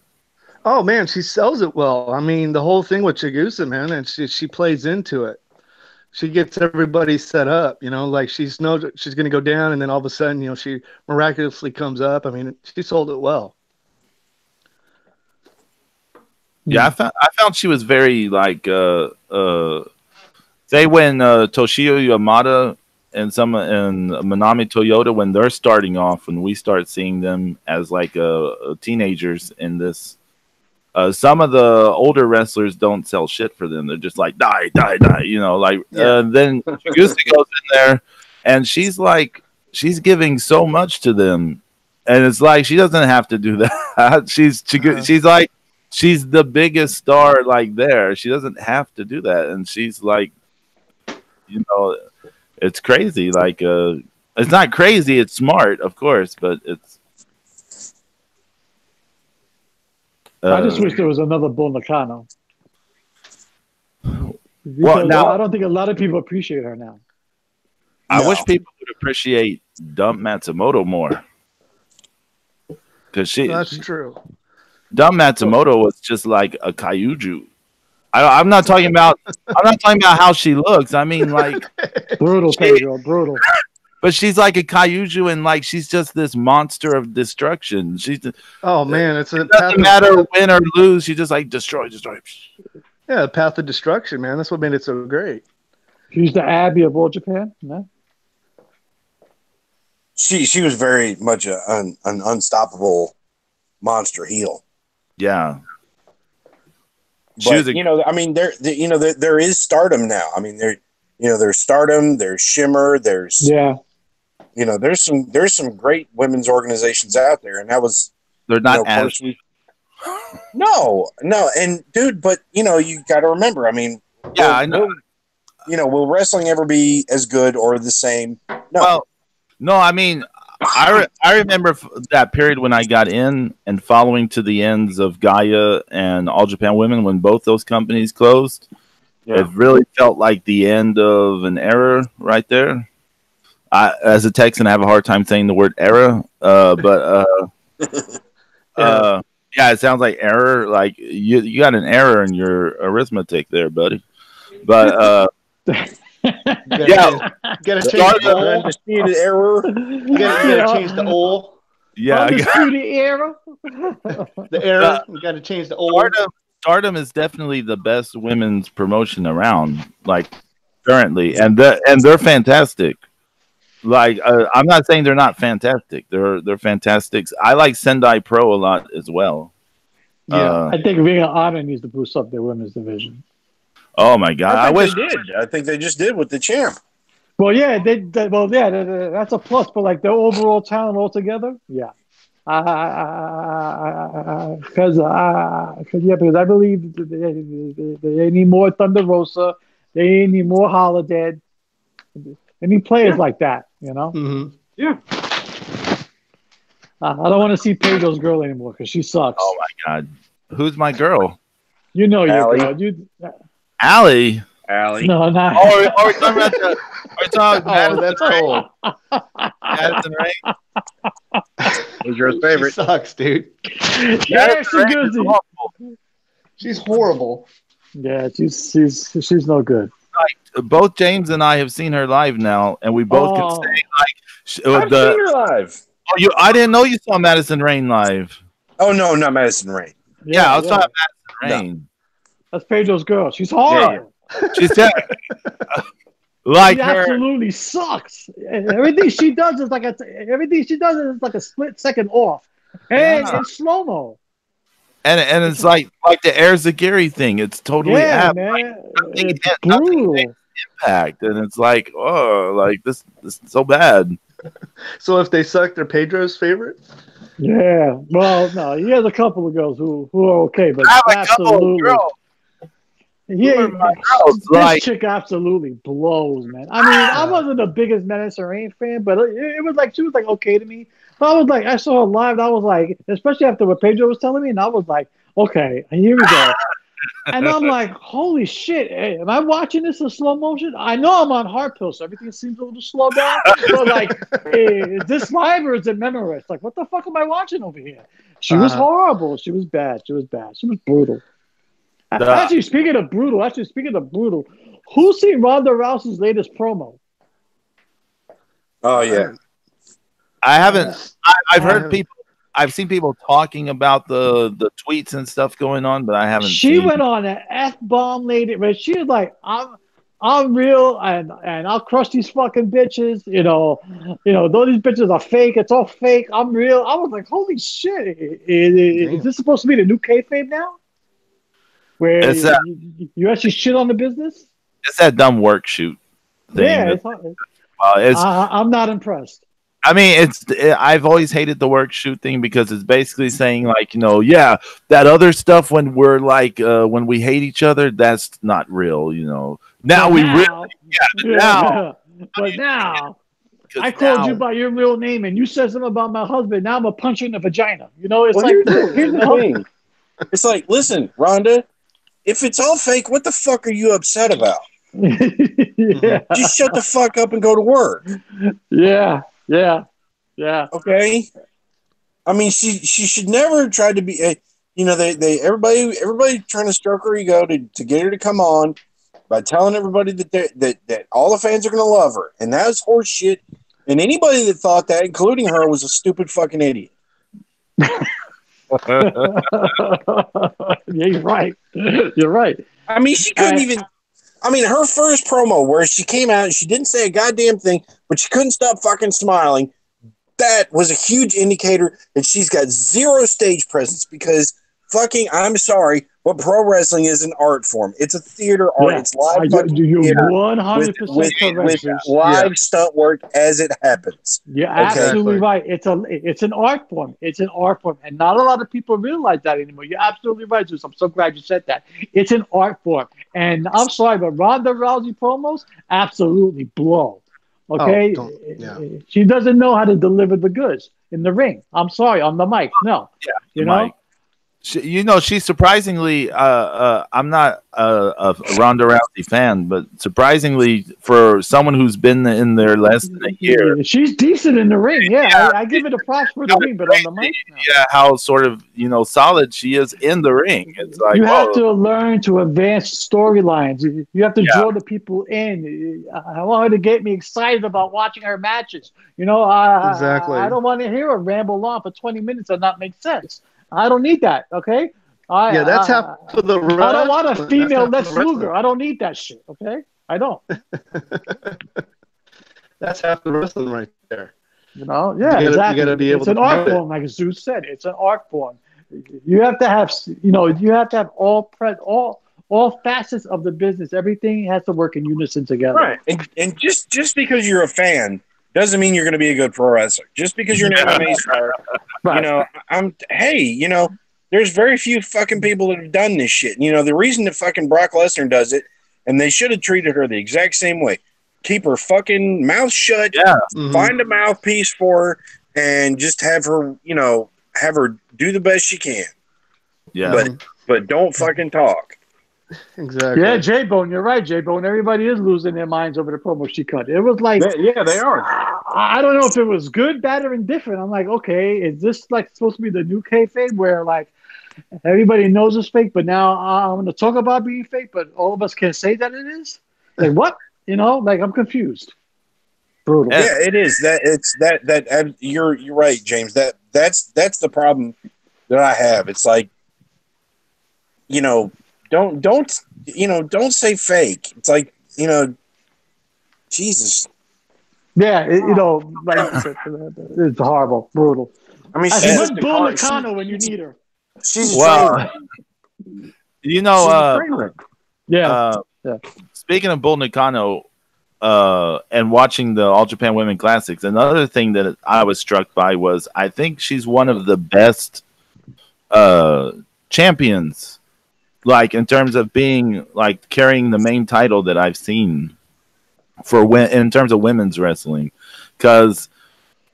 Oh man, she sells it well. I mean, the whole thing with Chigusa, man, and she plays into it. She gets everybody set up, like she's going to go down, and then all of a sudden, she miraculously comes up. I mean, she sold it well. Yeah, I found she was very like say when Toshio Yamada and Manami Toyota, when they're starting off, when we start seeing them as like teenagers in this, some of the older wrestlers don't sell shit for them. They're just like die, then Chigusa goes in there, and she's giving so much to them, and it's like she doesn't have to do that. She's like she's the biggest star like there. She doesn't have to do that, and she's like, it's crazy. Like, it's not crazy. It's smart, of course, but it's. I just wish there was another Bull Nakano. Well, now I don't think a lot of people appreciate her now. I wish people would appreciate Dump Matsumoto more, because that's true. Dump Matsumoto was just like a kaiju. I'm not talking about how she looks. I mean, like brutal, Pedro, brutal. But she's like a kaiju, and like she's just this monster of destruction. Oh man, it doesn't matter win or lose. She just like destroy. Yeah, path of destruction, man. That's what made it so great. She's the Abby of All Japan, man. She was very much an unstoppable monster heel. Yeah. But, I mean, there is stardom now. I mean, there's stardom, there's Shimmer, there's there's some great women's organizations out there, and that was they're not as No, and dude, but you got to remember. I mean, yeah, I know. Will wrestling ever be as good or the same? No. Well, no, I mean, I remember that period when I got in and following to the ends of Gaia and All Japan Women when both those companies closed. Yeah. It really felt like the end of an era right there. As a Texan, I have a hard time saying the word era, but yeah, it sounds like error. Like you got an error in your arithmetic there, buddy. But gotta change the undisputed error. You gotta change the O. Yeah, undisputed error. The error. You gotta change the O. Stardom is definitely the best women's promotion around, like currently, and they're fantastic. Like I'm not saying they're not fantastic. They're fantastic. I like Sendai Pro a lot as well. Yeah, I think Ring of Honor needs to boost up their women's division. Oh my god! I wish they did. I think they just did with the champ. Well, yeah, that's a plus for like their overall talent altogether. Yeah, because I believe they need more Thunder Rosa. They need more Holiday. They need players like that, Mm-hmm. Yeah. I don't want to see Pedro's girl anymore because she sucks. Oh my god, who's my girl? You know your girl, Allie. No, not. Oh, are we talking about Madison that's Rain? cool. Madison Rain. Who's your favorite? She sucks, dude. Yeah, she's good. She's horrible. Yeah, she's no good. Like, both James and I have seen her live now, and we both can say like I've seen her live. Oh, I didn't know you saw Madison Rain live. Oh no, not Madison Rain. Yeah, I was talking Madison Rain. No. That's Pedro's girl. She's hard. Yeah. She's like she her. Absolutely sucks. Everything she does is like a split second off, and in slow mo. And it's like the Air Zagiri thing. It's totally man. Nothing Brutal impact, and it's like this is so bad. So if they suck, they're Pedro's favorite. Yeah. Well, no, he has a couple of girls who are okay, but absolutely. Yeah, this chick absolutely blows, man. I mean, I wasn't the biggest Madison Rain fan, but it was like she was like okay to me. But I was like, I saw her live, and I was like, especially after what Pedro was telling me, and I was like, okay, here we go. And I'm like, holy shit, am I watching this in slow motion? I know I'm on hard pills, so everything seems a little slow down. So like, is this live or is it memorized? Like, what the fuck am I watching over here? She was horrible. She was bad. She was brutal. Actually, speaking of brutal, who's seen Ronda Rousey's latest promo? Oh yeah, I haven't. I've heard people. I've seen people talking about the tweets and stuff going on, but I haven't. She went on an F-bomb lady, but she was like, "I'm real, and I'll crush these fucking bitches." Though these bitches are fake. It's all fake. I'm real. I was like, "Holy shit! Is this supposed to be the new kayfabe now?" Where you actually shit on the business? It's that dumb work shoot thing. Yeah, I'm not impressed. I mean, I've always hated the work shoot thing because it's basically saying like, that other stuff when we're like, when we hate each other, that's not real, Now we really, now. But now, I called you by your real name and you said something about my husband. Now I'm going to punch you in the vagina. It's here's the thing. It's like, listen, Rhonda, if it's all fake, what the fuck are you upset about? Just shut the fuck up and go to work. Yeah. Okay. I mean, she should never try to be. Everybody trying to stroke her ego to get her to come on by telling everybody that all the fans are going to love her, and that was horse shit. And anybody that thought that, including her, was a stupid fucking idiot. Yeah, you're right. You're right. I mean, she couldn't even. I mean, her first promo where she came out and she didn't say a goddamn thing, but she couldn't stop fucking smiling. That was a huge indicator that she's got zero stage presence because fucking, I'm sorry, but But pro wrestling is an art form. It's a theater art. It's live fucking theater 100% correct. With live stunt work as it happens. You're absolutely right. It's an art form. It's an art form. And not a lot of people realize that anymore. You're absolutely right, Zeus. I'm so glad you said that. It's an art form. And I'm sorry, but Ronda Rousey promos absolutely blow. Okay? She doesn't know how to deliver the goods in the ring. I'm sorry, on the mic. No. Yeah, you know? Mike. She's surprisingly. I'm not a Ronda Rousey fan, but surprisingly, for someone who's been in there less than a year, she's decent in the ring. Yeah, I give it a props for the ring, but on the mic, how sort of solid she is in the ring. It's like you have to learn to advance storylines. You have to draw the people in. I want her to get me excited about watching her matches. Exactly. I don't want to hear her ramble on for 20 minutes and not make sense. I don't need that, okay? That's half of the wrestling. I don't want a female Lex Luger. I don't need that shit, okay? I don't. That's half the wrestling right there. Exactly. You gotta be able it's an art form, like Zeus said. It's an art form. You have to have, all facets of the business. Everything has to work in unison together. Right. And just because you're a fan doesn't mean you're going to be a good pro wrestler. Just because you're an MMA star, there's very few fucking people that have done this shit. The reason that fucking Brock Lesnar does it, and they should have treated her the exact same way. Keep her fucking mouth shut. Yeah. Find a mouthpiece for her, and just have her, have her do the best she can. Yeah. But don't fucking talk. Exactly. Yeah, J-Bone, you're right, J-Bone. Everybody is losing their minds over the promo she cut. It was like... Yeah, they are. I don't know if it was good, bad, or indifferent. I'm like, okay, is this like supposed to be the new kayfabe where like everybody knows it's fake, but now I'm going to talk about being fake, but all of us can say that it is? Like, what? I'm confused. Brutal. Yeah, it is. That you're right, James. That's the problem that I have. It's like, don't say fake. It's like, Jesus. Yeah, it's horrible, brutal. I mean, she's Bull Nakano when you need her. She's Speaking of Bull Nakano, and watching the All Japan Women Classics, another thing that I was struck by was I think she's one of the best champions. Like in terms of being like carrying the main title that I've seen in terms of women's wrestling, because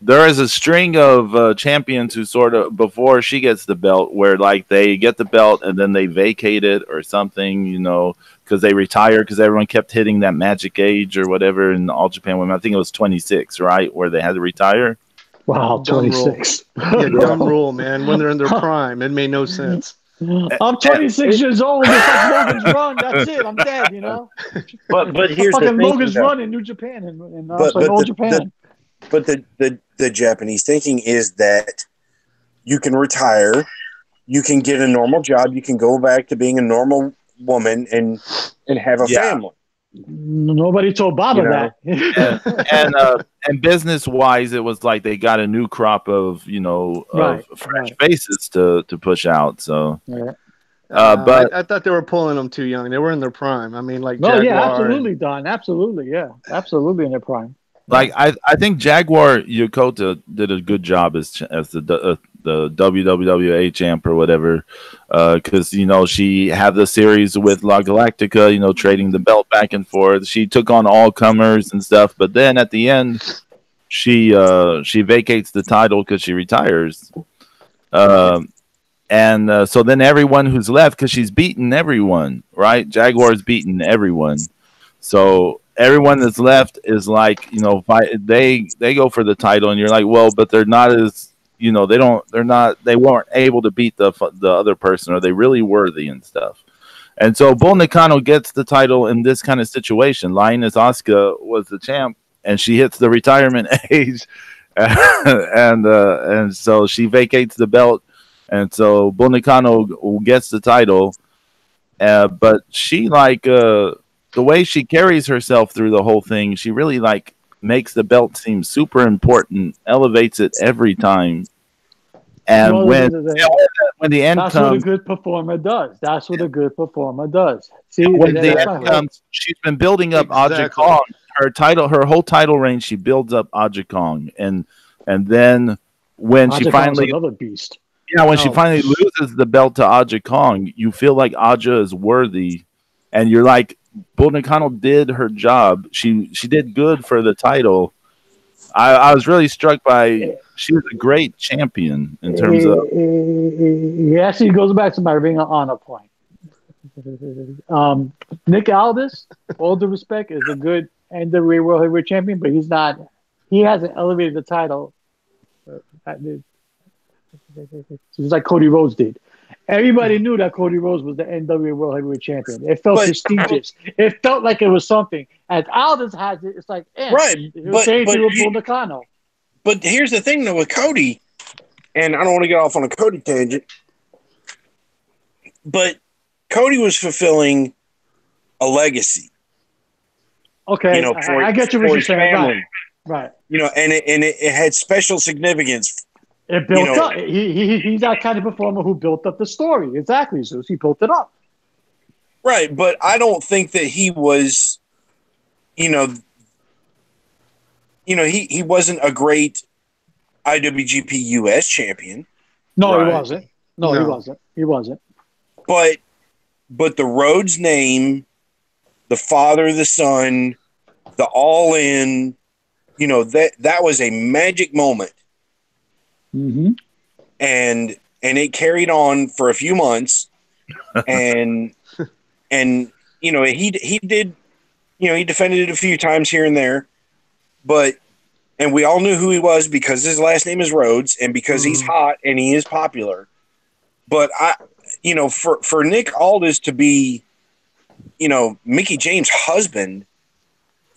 there is a string of champions who sort of before she gets the belt where like they get the belt and then they vacate it or something, because they retire because everyone kept hitting that magic age or whatever in All Japan Women. I think it was 26, right, where they had to retire. Wow, 26. Dumb rule, man. When they're in their prime, it made no sense. I'm 26 years old. It's like Logan's Run. That's it. I'm dead. But here's the thing, Logan's Run in New Japan and Old Japan. But the Japanese thinking is that you can retire, you can get a normal job, you can go back to being a normal woman and have a family. Nobody told Baba that. And business wise, it was like they got a new crop of fresh faces to push out. So, but I thought they were pulling them too young. They were in their prime. I mean, like Jaguar. Yeah, absolutely, Don. Absolutely, yeah, absolutely in their prime. Like I think Jaguar Yokota did a good job as the WWA champ or whatever, because she had the series with La Galactica, trading the belt back and forth. She took on all comers and stuff, but then at the end, she vacates the title because she retires, and so then everyone who's left, because she's beaten everyone, right? Jaguar's beaten everyone, so. Everyone that's left is like, they go for the title, and you're like, well, but they're not as, they weren't able to beat the other person. Are they really worthy and stuff? And so Bull Nakano gets the title in this kind of situation. Lioness Asuka was the champ, and she hits the retirement age, and so she vacates the belt, and so Bull Nakano gets the title, but she the way she carries herself through the whole thing, she really makes the belt seem super important, elevates it every time. And when the end that's comes, what a good performer does. That's what a good performer does. See, when the end comes, she's been building up Aja Kong. Her whole title reign, she builds up Aja Kong, and then when Aja she finally, another beast. Yeah, when she finally loses the belt to Aja Kong, you feel like Aja is worthy, and you're like, Bull Nakano did her job. She did good for the title. I was really struck by, she was a great champion in terms of. He actually goes back to my Ring of Honor point. Nick Aldis, all due respect, is a good NWA World Heavyweight Champion, but he's not. He hasn't elevated the title. Just like Cody Rhodes did. Everybody knew that Cody Rhodes was the NWA World Heavyweight Champion. It felt prestigious. It felt like it was something. As Aldis has it, it's like, right. Nakano. But here's the thing, though, with Cody, and I don't want to get off on a Cody tangent, but Cody was fulfilling a legacy. Okay, I get you what you're saying. Right. You know, and it had special significance. It built up. He's that kind of performer who built up the story. Exactly, Zeus. He built it up. Right, but I don't think that he was, he wasn't a great IWGP US champion. No, right. He wasn't. No, he wasn't. But the Rhodes name, the father, the son, the all in, that was a magic moment. Mm-hmm. And it carried on for a few months, and he did, he defended it a few times here and there, and we all knew who he was because his last name is Rhodes and because he's hot and he is popular. But for Nick Aldis to be, Mickie James' husband,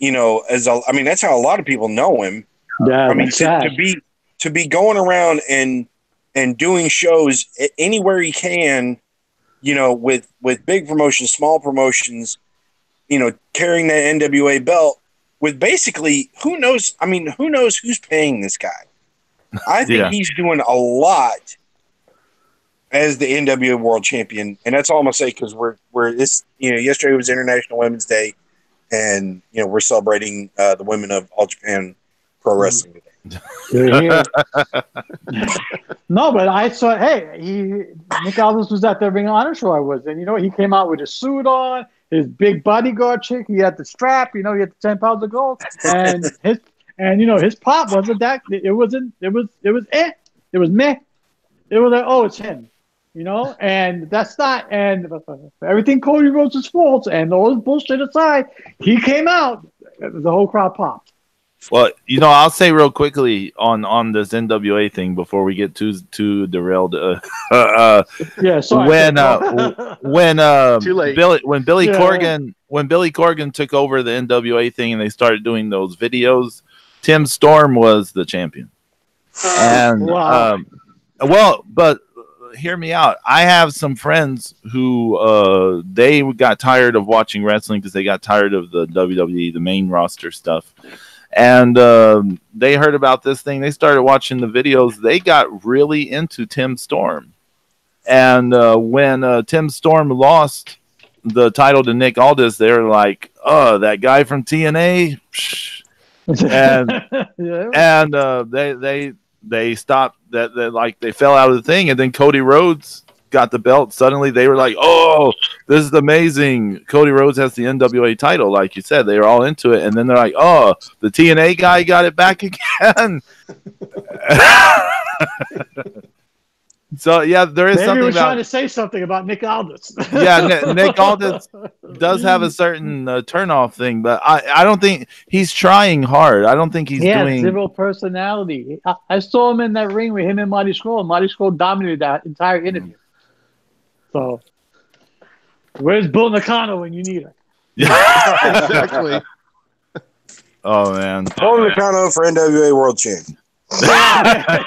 that's how a lot of people know him. Yeah, to be going around and doing shows anywhere he can, with big promotions, small promotions, carrying that NWA belt with basically who knows who's paying this guy. I think he's doing a lot as the NWA World Champion, and that's all I'm gonna say because we're this. Yesterday was International Women's Day, and we're celebrating the women of All Japan Pro Wrestling today. No, but I saw. Hey, Nick Aldis was at the Ring of Honor show. I was, and he came out with his suit on, his big bodyguard chick. He had the strap. He had the 10 pounds of gold, and his pop wasn't that. It wasn't. It was. It was meh. It was like, oh, it's him. And that's not. And everything Cody Rhodes' faults and all this bullshit aside, he came out. The whole crowd popped. Well, I'll say real quickly on this NWA thing before we get too derailed. Sorry. When Billy Corgan took over the NWA thing and they started doing those videos, Tim Storm was the champion. And but hear me out. I have some friends who they got tired of watching wrestling because they got tired of the WWE, the main roster stuff. And they heard about this thing. They started watching the videos. They got really into Tim Storm. And when Tim Storm lost the title to Nick Aldis, they were like, "Oh, that guy from TNA." And they stopped that. They fell out of the thing. And then Cody Rhodes got the belt. Suddenly they were like, "Oh, this is amazing. Cody Rhodes has the NWA title." Like you said, they were all into it. And then they're like, "Oh, the TNA guy got it back again." So there is something about trying to say something about Nick Aldis. Nick Aldis does have a certain turnoff thing, but I don't think he's trying hard. I don't think he's doing zero personality. I saw him in that ring with him and Marty Scurll. Marty Scurll dominated that entire interview. So, where's Bull Nakano when you need her? Yeah, exactly. Oh man, Bull Nakano for NWA World Champion.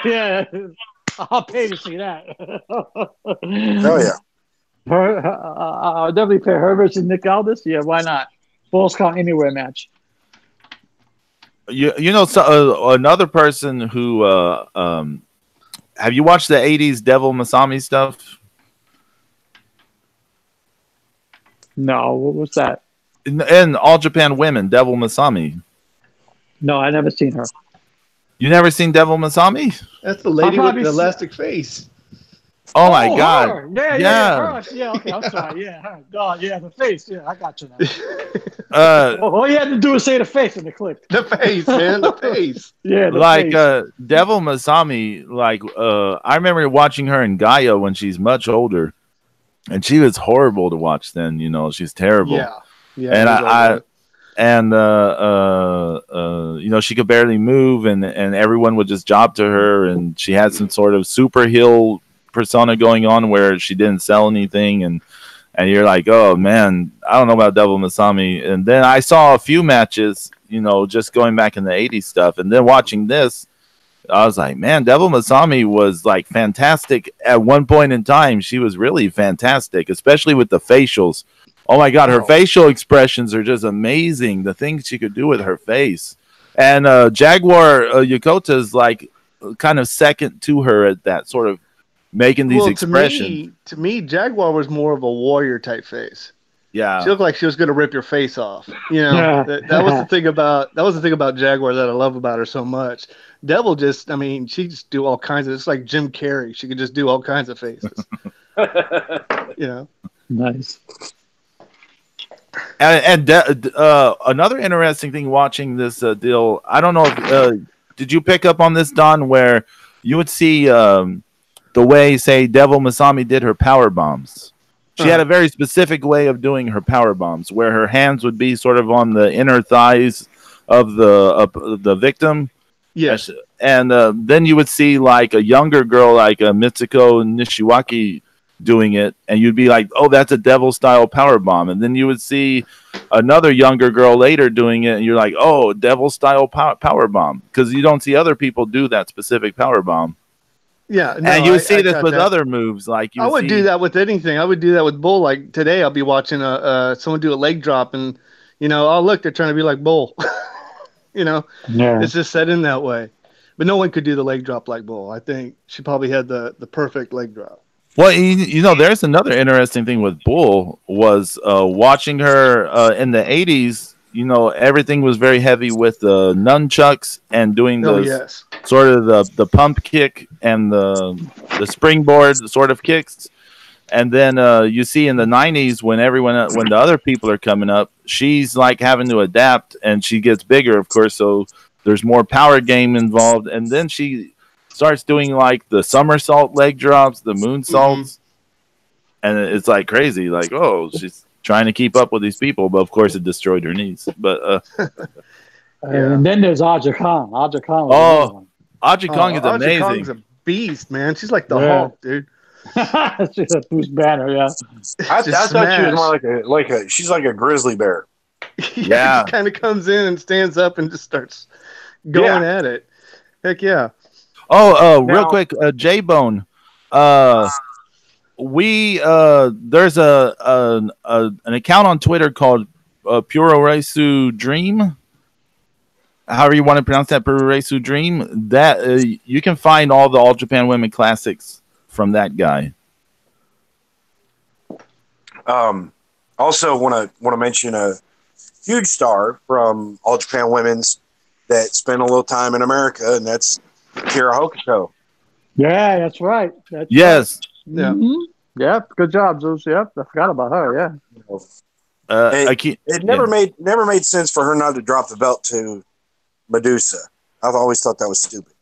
Yeah, I'll pay to see that. Oh yeah. I'll definitely pay her versus Nick Aldis. Yeah, why not? Falls count anywhere match. Another person who have you watched the 80s Devil Masami stuff? No, what was that? In All Japan Women, Devil Masami. No, I never seen her. You never seen Devil Masami? That's the lady with the elastic face. Oh my God! Her. Yeah. Okay, I'm sorry. Yeah, her. Oh, yeah, the face. Yeah, I got you now. All you had to do was say the face and it clicked. The face, man, the face. Yeah, the like face. Devil Masami. Like I remember watching her in Gaia when she's much older, and she was horrible to watch. Then she's terrible. Yeah. And she could barely move, and everyone would just job to her, and she had some sort of super heel persona going on where she didn't sell anything, and you're like, oh man, I don't know about Devil Masami. And then I saw a few matches, just going back in the 80s stuff, and then watching this, I was like, man, Devil Masami was like fantastic at one point in time. She was really fantastic, especially with the facials. Oh my God, her facial expressions are just amazing. The things she could do with her face. And Jaguar Yokota is like kind of second to her at that sort of making these expressions. To me, Jaguar was more of a warrior type face. Yeah, she looked like she was going to rip your face off. That was the thing about Jaguar that I love about her so much. Devil she just do all kinds of. It's like Jim Carrey. She could just do all kinds of faces. Nice. And another interesting thing watching this deal, I don't know if did you pick up on this, Don, where you would see the way, say, Devil Masami did her power bombs. She had a very specific way of doing her power bombs, where her hands would be sort of on the inner thighs of the victim. Yes, and then you would see like a younger girl, like Mitsuko Nishiwaki, doing it, and you'd be like, oh, that's a Devil style power bomb. And then you would see another younger girl later doing it, and you're like, oh, Devil style power bomb, because you don't see other people do that specific power bomb. Yeah, no, and you would see this with other moves. Like I would do that with anything. I would do that with Bull. Like today, I'll be watching someone do a leg drop, and oh look, they're trying to be like Bull. It's just set in that way. But no one could do the leg drop like Bull. I think she probably had the perfect leg drop. Well, there's another interesting thing with Bull was watching her in the 80s. Everything was very heavy with the nunchucks and doing sort of the pump kick and the springboard sort of kicks. And then you see in the 90s when the other people are coming up, she's like having to adapt, and she gets bigger, of course. So there's more power game involved, and then she starts doing like the somersault leg drops, the moonsaults, and it's like crazy. Like, oh, she's trying to keep up with these people, but of course it destroyed her knees. But and then there's Aja Kong. Aja Kong. Aja Kong is amazing. Aja Kong's a beast, man. She's like the Hulk, dude. She's a Bruce Banner, yeah. I thought she was more she's like a grizzly bear. Yeah, she kind of comes in and stands up and just starts going at it. Heck yeah. Real quick, J-Bone. There's an account on Twitter called Puroresu Dream. However you want to pronounce that, Puroresu Dream. That you can find all the All Japan Women Classics from that guy. Also want to mention a huge star from All Japan Women's that spent a little time in America, and that's Kira Hokuto. Yeah, that's right. Yes. Right. Yeah. Mm-hmm. Yep. Good job, Zeus. Yep. I forgot about her. Yeah. It never made sense for her not to drop the belt to Medusa. I've always thought that was stupid.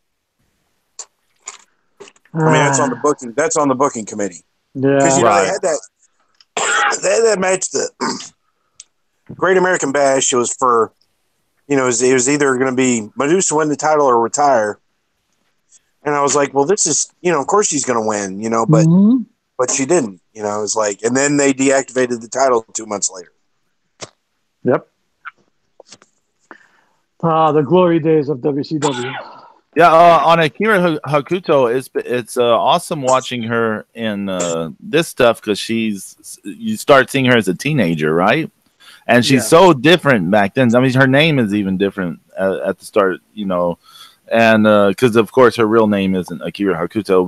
I mean, that's on the booking committee. Yeah. Because they had that match, the Great American Bash. It was for, it was either going to be Medusa win the title or retire. And I was like, well, this is, of course she's going to win, but she didn't. It was like, and then they deactivated the title 2 months later. Yep. The glory days of WCW. Yeah, on Akira Hokuto, it's awesome watching her in this stuff because you start seeing her as a teenager, right? And she's so different back then. I mean, her name is even different at the start, and because of course her real name isn't Akira Hakuto,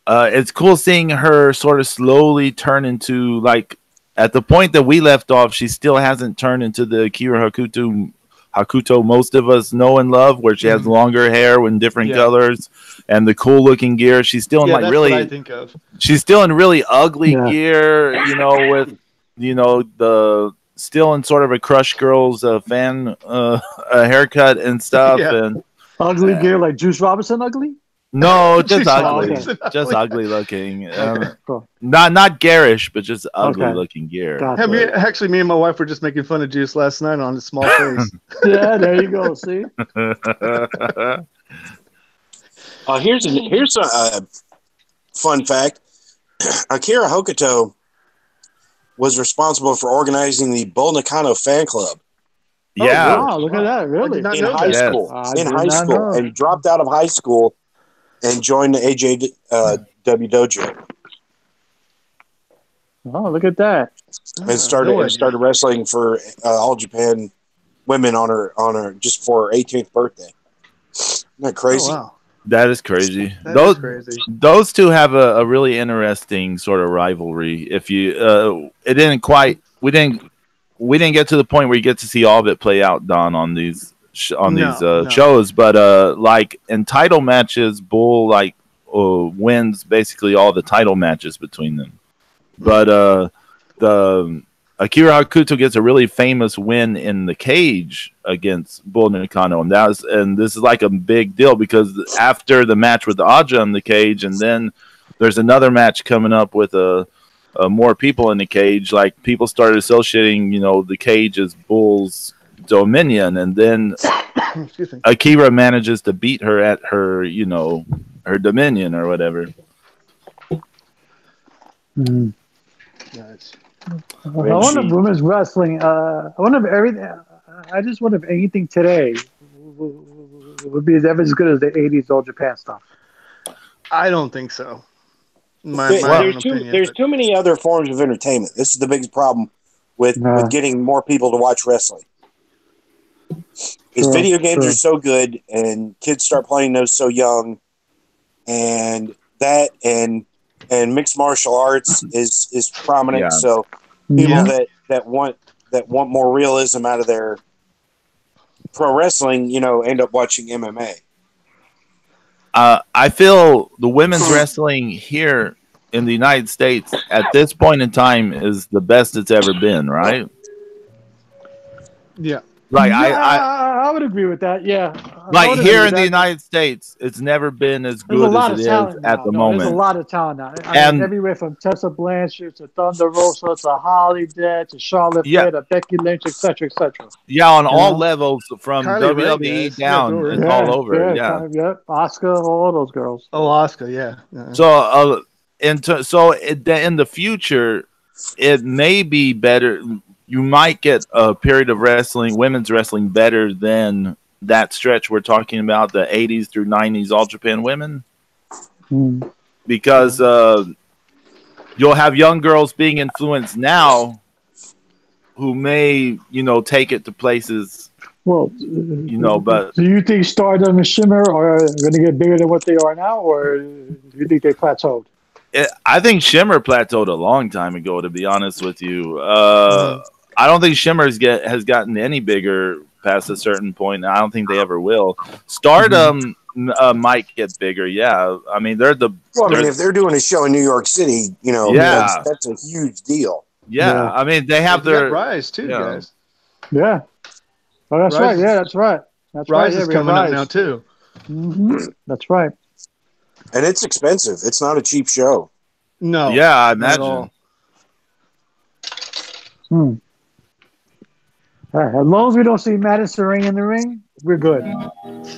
but it's cool seeing her sort of slowly turn into, like, at the point that we left off, she still hasn't turned into the Akira Hakuto most of us know and love, where she has longer hair in different colors and the cool looking gear. She's still in like really, what I think of. She's still in really ugly gear, you know, with, you know, the still in sort of a Crush Girls fan a haircut and stuff, and ugly gear like Juice Robinson ugly. No, just ugly, just ugly looking. Cool. Not garish, but just ugly looking gear. Gotcha. Me and my wife were just making fun of Juice last night on his small face. Yeah, there you go. See. Here's a fun fact. Akira Hokuto was responsible for organizing the Bull Nakano fan club. Yeah. Oh, wow, look at that. Really? In high school. And dropped out of high school and joined the AJW dojo. Oh, look at that. And started wrestling for All Japan Women on her just for her 18th birthday. Isn't that crazy? Oh, wow. That is crazy. That is crazy. Those two have a really interesting sort of rivalry. If you, we didn't get to the point where you get to see all of it play out, Don, on these shows. But like in title matches, Bull wins basically all the title matches between them. But the Akira Hakuto gets a really famous win in the cage against Bull Nakano, and this is like a big deal because after the match with Aja in the cage, and then there's another match coming up with more people in the cage. Like, people started associating, you know, the cage as Bull's dominion, and then Akira manages to beat her at her, you know, her dominion or whatever. Mm. Nice. I wonder if women's wrestling. I wonder if everything. I just wonder if anything today would be ever as good as the '80s All Japan stuff. I don't think so. There's too many other forms of entertainment. This is the biggest problem with getting more people to watch wrestling. Because video games are so good, and kids start playing those so young, and mixed martial arts is prominent. Yeah. So people that want more realism out of their pro wrestling, you know, end up watching MMA. I feel the women's wrestling here in the United States at this point in time is the best it's ever been, right? Yeah. Like I would agree with that. Yeah. Like here in the United States, it's never been as good as it is at the moment. There's a lot of talent now. I mean, everywhere from Tessa Blanchard to Thunder Rosa to Holly Dead to Charlotte Flair to Becky Lynch, etc., etc. Yeah, on all levels from WWE down, it's all over. Yeah, Asuka, all those girls. Oh, Asuka, yeah. So, in the future, it may be better. You might get a period of women's wrestling better than that stretch we're talking about, the 80s through 90s All Japan Women. Because you'll have young girls being influenced now who may, you know, take it to places, you know, but... Do you think Stardom and Shimmer are going to get bigger than what they are now, or do you think they plateaued? I think Shimmer plateaued a long time ago, to be honest with you. I don't think Shimmer has gotten any bigger past a certain point. I don't think they ever will. Stardom might get bigger. Yeah, I mean if they're doing a show in New York City, you know, that's a huge deal. Yeah, I mean they have their Rise too, guys. Yeah, oh, that's right. Yeah, that's right. That's Rise right. is coming up now too. That's right. And it's expensive. It's not a cheap show. No. Yeah, I imagine. All right. As long as we don't see Madison Rain in the ring, we're good.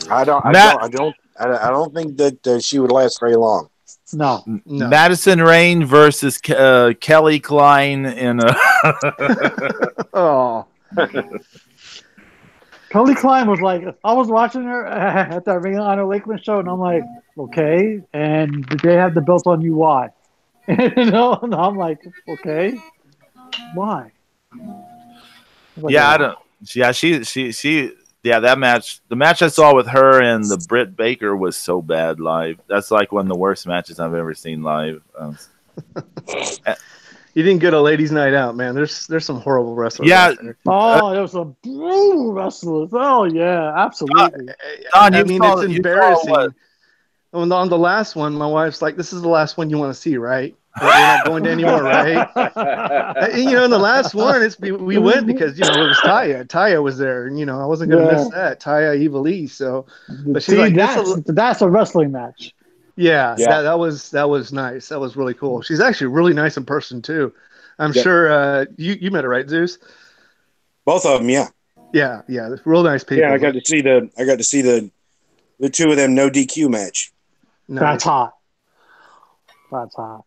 I don't think that she would last very long. No. Madison Rain versus Kelly Klein in a. Oh. Kelly Klein was like, I was watching her at that Ring of Honor Lakeland show, and I'm like, okay, and they have the belt on you, why? You know, and I'm like, okay, why? Yeah, I don't. Yeah, she Yeah, that match, the match I saw with her and the Britt Baker was so bad live. That's like one of the worst matches I've ever seen live. You didn't get a ladies' night out, man. There's some horrible wrestlers. Yeah. Out there. Oh, there was some brutal wrestlers. Oh yeah, absolutely. Don, I mean, it's embarrassing. On the last one, my wife's like, "This is the last one you want to see, right? We're not going to anymore, right?" And, in the last one, we went because it was Taya. Taya was there, and I wasn't going to miss that. Taya Evil So, but she's like, that's a wrestling match. Yeah. That was nice. That was really cool. She's actually really nice in person too. I'm sure you met her, right, Zeus? Both of them, yeah. Yeah, real nice people. Yeah, I got to see the two of them no DQ match. Nice. That's hot.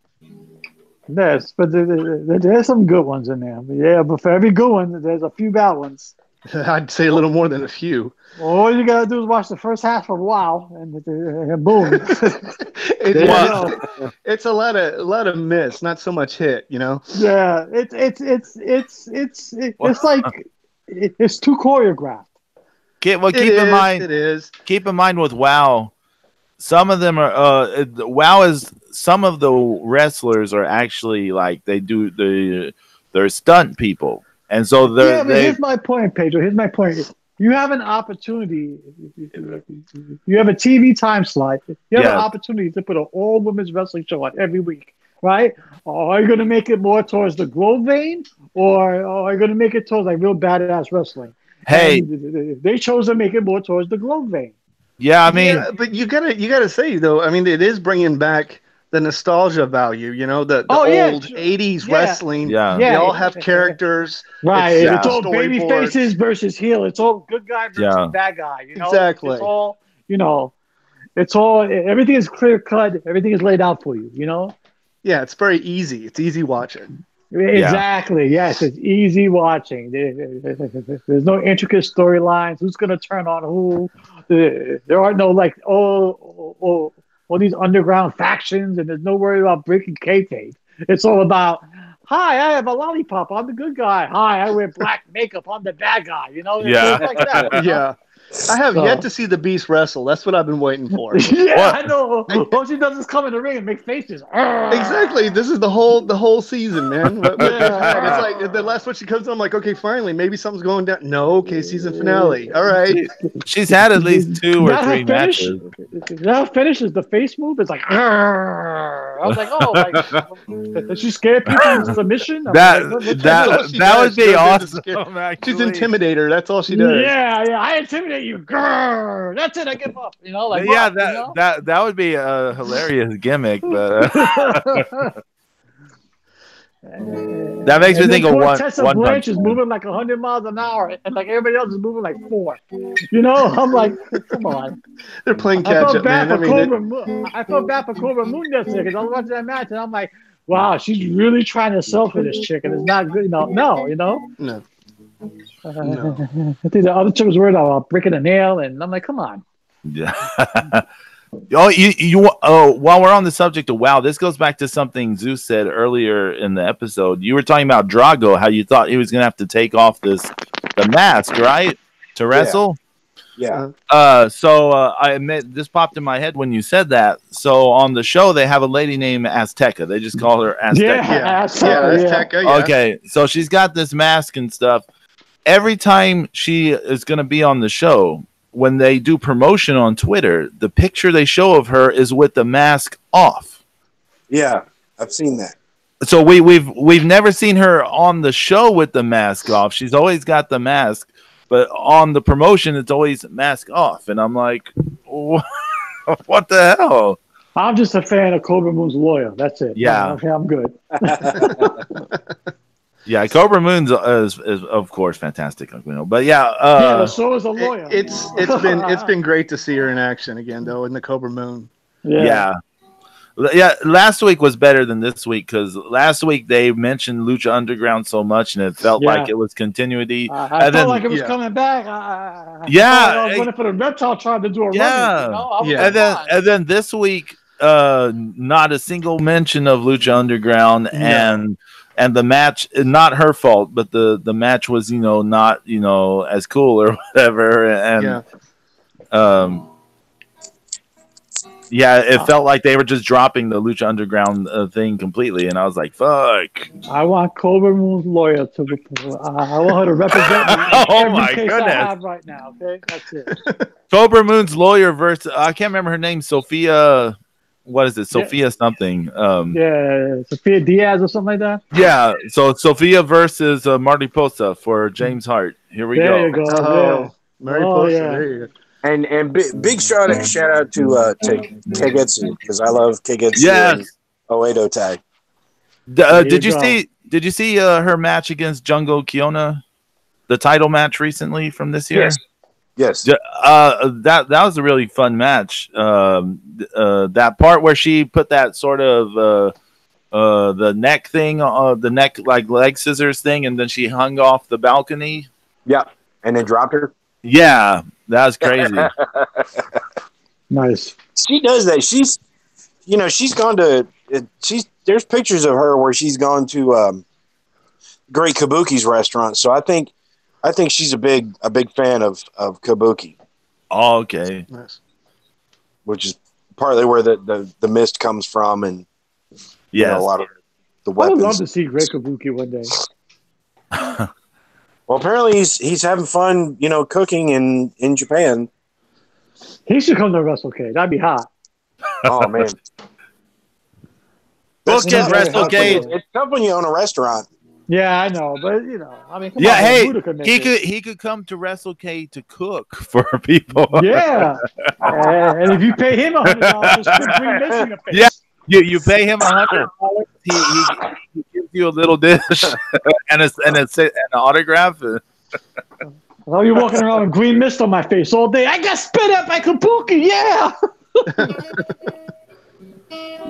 Yes, but there's some good ones in there. But for every good one, there's a few bad ones. I'd say a little more than a few. All you gotta do is watch the first half of WoW, and boom. It's a lot of miss, not so much hit. Yeah, it's like it's too choreographed. Keep in mind. It is. Keep in mind with WoW. Some of them are WoW is some of the wrestlers are actually like they're stunt people, and so but here's my point, Pedro. Here's my point. You have an opportunity. You have a TV time slot. You have an opportunity to put an all-women's wrestling show on every week, right? Are you going to make it more towards the Grove vein, or are you going to make it towards like real badass wrestling? Hey, they chose to make it more towards the Grove vein. Yeah, I mean, but you gotta say though. I mean, it is bringing back the nostalgia value. The old '80s wrestling. Yeah, they all have characters. Right, it's all baby faces versus heel. It's all good guy versus bad guy. Exactly. It's all it's all everything is clear cut. Everything is laid out for you. Yeah, it's very easy. It's easy watching. Exactly. Yes, it's easy watching. There's no intricate storylines. Who's going to turn on who? There are no all these underground factions, and there's no worry about breaking kayfabe. It's all about, hi, I have a lollipop. I'm the good guy. Hi, I wear black makeup. I'm the bad guy. Yeah. Like that, Yeah. I have yet to see the Beast wrestle. That's what I've been waiting for. I know. All she does is come in the ring and make faces. Exactly. This is the whole season, man. It's like the last one she comes on, I'm like, okay, finally, maybe something's going down. No, okay, season finale. All right. She's had at least 2 or 3 matches. That finishes the face move. It's like, I was like, oh, does she scare people into submission? That would be awesome. She's intimidator. That's all she does. Yeah, I intimidate you. Grrr. That's it. I give up. That would be a hilarious gimmick, but that makes me think of one. Tessa Blanche is moving like 100 miles an hour, and like everybody else is moving like 4. I'm like, come on. They're playing catch up, man. I felt bad for Cobra Moon yesterday because I was watching that match, and I'm like, wow, she's really trying to sell for this chick, and it's not good. No. No. I think the other chick was worried about breaking a nail, and I'm like, come on. Yeah. While we're on the subject of WoW, this goes back to something Zeus said earlier in the episode. You were talking about Drago, how you thought he was going to have to take off the mask, right, to wrestle. Yeah. I admit this popped in my head when you said that. So on the show, they have a lady named Azteca. They just call her Azteca. Azteca. Yeah. Okay, so she's got this mask and stuff. Every time she is going to be on the show, when they do promotion on Twitter, the picture they show of her is with the mask off. Yeah, I've seen that. So we've never seen her on the show with the mask off. She's always got the mask, but on the promotion, it's always mask off. And I'm like, what the hell? I'm just a fan of Cobra Moon's lawyer. That's it. Yeah. I'm good. Yeah, Cobra Moon's is of course fantastic, but so is a lawyer. It's been great to see her in action again, though, in the Cobra Moon. Yeah. Last week was better than this week because last week they mentioned Lucha Underground so much, and it felt like it was continuity. I felt like it was coming back. I was waiting for the reptile tribe to do a run. And then this week, not a single mention of Lucha Underground and. and the match, not her fault, but the match was, you know, not, you know, as cool or whatever. And yeah, it felt like they were just dropping the Lucha Underground thing completely, and I was like, "Fuck!" I want Cobra Moon's lawyer to. I want her to represent me. Oh every my case goodness! I have right now. Okay, that's it. Cobra Moon's lawyer versus I can't remember her name. Sophia, what is it? Sophia something. Yeah, Sophia Diaz or something like that. Yeah, so Sophia versus Marty Posa for James Hart. Here we go. There you go. Oh, Marty Posa. There you go. And big shout out to Kagetsu, because I love Kagetsu and Oedo tag. Did you see her match against Jungo Kiona, the title match recently from this year? Yes. That was a really fun match. That part where she put that sort of the neck thing, the neck like leg scissors thing, and then she hung off the balcony. Yeah, and then dropped her. Yeah, that was crazy. Nice. She does that. She's gone to. There's pictures of her where she's gone to Great Kabuki's restaurant. So I think she's a big fan of Kabuki. Oh, okay. Nice. Which is partly where the mist comes from, and a lot of the weapons. I would love to see Great Kabuki one day. Well, apparently he's having fun, cooking in Japan. He should come to WrestleCade. That'd be hot. Oh man, Book his WrestleCade. It's tough when you own a restaurant. Yeah, I know, but I mean, come on, hey, he could come to WrestleCade to cook for people. Yeah, and if you pay him $100, just put Green Mist in the face. Yeah. You pay him $100. He gives you a little dish and an autograph. Oh, you're walking around with green mist on my face all day. I got spit at by Kabuki. Yeah.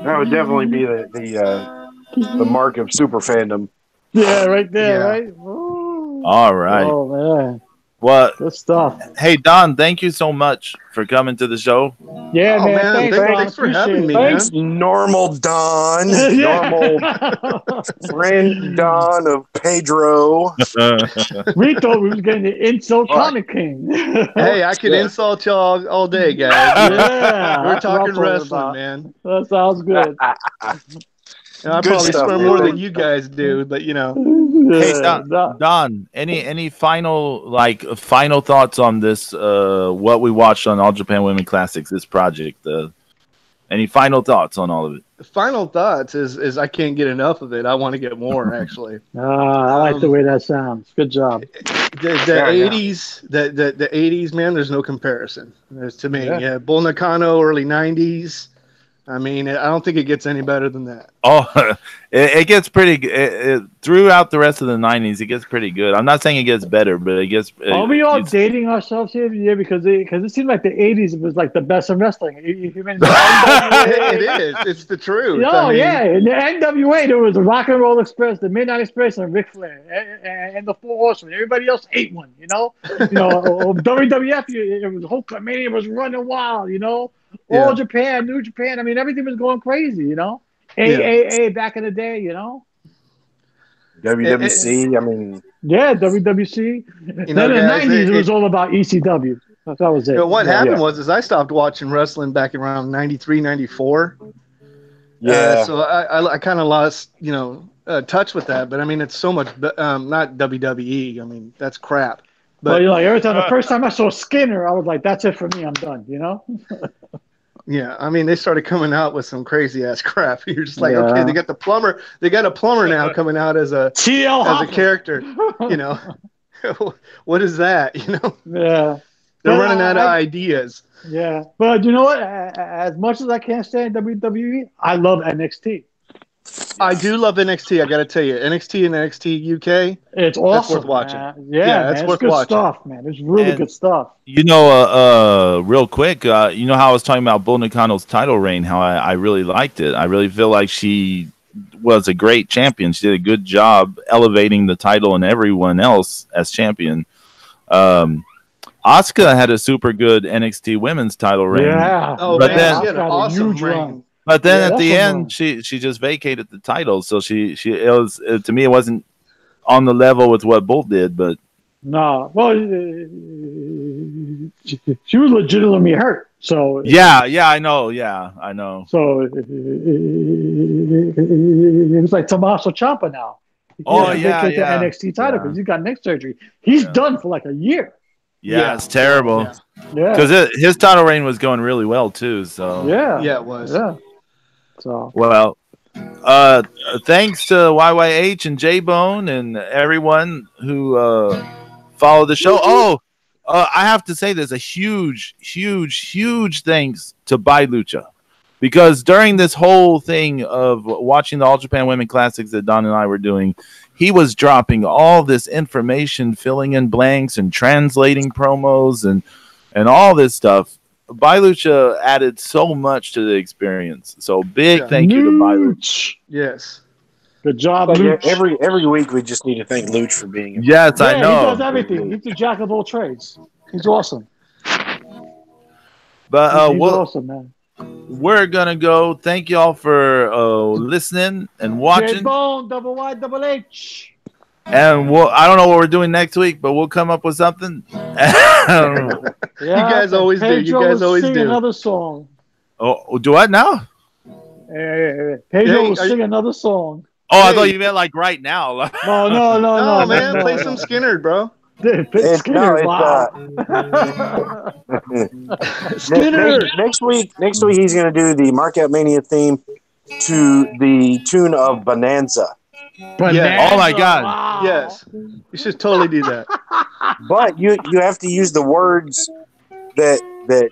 That would definitely be the mark of super fandom. Yeah, right there, right. Ooh. All right. Oh man. What? Good stuff. Hey Don, thank you so much for coming to the show. Yeah, man. Thanks for having me. Thanks, normal Don, normal friend Don of Pedro. We thought we was getting the insult comic king. Hey, I could insult y'all all day, guys. Yeah, we're talking wrestling, man. That sounds good. I probably swear more than you guys do, but Hey Don, any final thoughts on this? What we watched on All Japan Women Classics, this project. Any final thoughts on all of it? The final thoughts is I can't get enough of it. I want to get more, actually. I like the way that sounds. Good job. The 80s, the 80s, man. There's no comparison. To me, Bull Nakano, early 90s. I mean, I don't think it gets any better than that. Oh, it gets pretty throughout the rest of the 90s. It gets pretty good. I'm not saying it gets better, but it gets. Are we all dating ourselves here? Yeah, because it seemed like the 80s was like the best in wrestling. It is. It's the truth. Yeah. In the NWA, there was the Rock and Roll Express, the Midnight Express, and Ric Flair, and the Four Horsemen. Everybody else ate one. WWF, it was Hulkamania was running wild. All Japan, New Japan. I mean, everything was going crazy, AAA back in the day, WWC, I mean. Yeah, WWC. Then in the 90s, it was all about ECW. That was it. What happened was I stopped watching wrestling back around 93, 94. Yeah. So I kind of lost, touch with that. But, I mean, it's so much, not WWE. I mean, that's crap. But every time, the first time I saw Skinner, I was like, that's it for me. I'm done, Yeah, I mean, they started coming out with some crazy ass crap. You're just like, okay, they got the plumber. They got a plumber now coming out as a character. What is that? Yeah, they're running out of ideas. Yeah, but you know what? As much as I can't stand WWE, I love NXT. I do love NXT. I got to tell you, NXT and NXT UK. It's awesome. That's worth watching. Yeah, it's worth watching. Stuff, man. It's really good stuff. Real quick, how I was talking about Bull Nakano's title reign, how I really liked it. I really feel like she was a great champion. She did a good job elevating the title and everyone else as champion. Asuka had a super good NXT women's title reign. Yeah. Oh, but man, she had an awesome reign. But then Yeah, at the that's end, she just vacated the title. So it was to me, it wasn't on the level with what Bull did. But no, well, she was legitimately hurt. So yeah, I know. So it's like Tommaso Ciampa now. He can't vacate the NXT title because he's got neck surgery. He's done for like a year. Yeah, it's terrible. Yeah, because his title reign was going really well too. So yeah, it was. Yeah. So well, thanks to YYH and J Bone and everyone who followed the show. Oh, I have to say, there's a huge thanks to Bai Lucha, because during this whole thing of watching the All Japan Women Classics that Don and I were doing, he was dropping all this information, filling in blanks and translating promos and all this stuff. Bai Lucha added so much to the experience. So big thank you to Bai Lucha. Yes. Good job, Luch. Every week we just need to thank Luch for being here. Yes, I know. He does everything. He's the jack of all trades. He's awesome. But he's awesome, man. We're gonna go. Thank y'all for listening and watching. J-Bone, double Y, double H. And I don't know what we're doing next week, but we'll come up with something. Yeah, you guys always do. You guys always sing do. Another song. Oh, do what now? Pedro will sing another song. Oh, I thought you meant like right now. No, man. Play some Skinner, bro. Skinner, Skinner. Next week he's going to do the Markout Mania theme to the tune of Bonanza. Yeah. Oh my God! Wow. Yes, you should totally do that. But you have to use the words that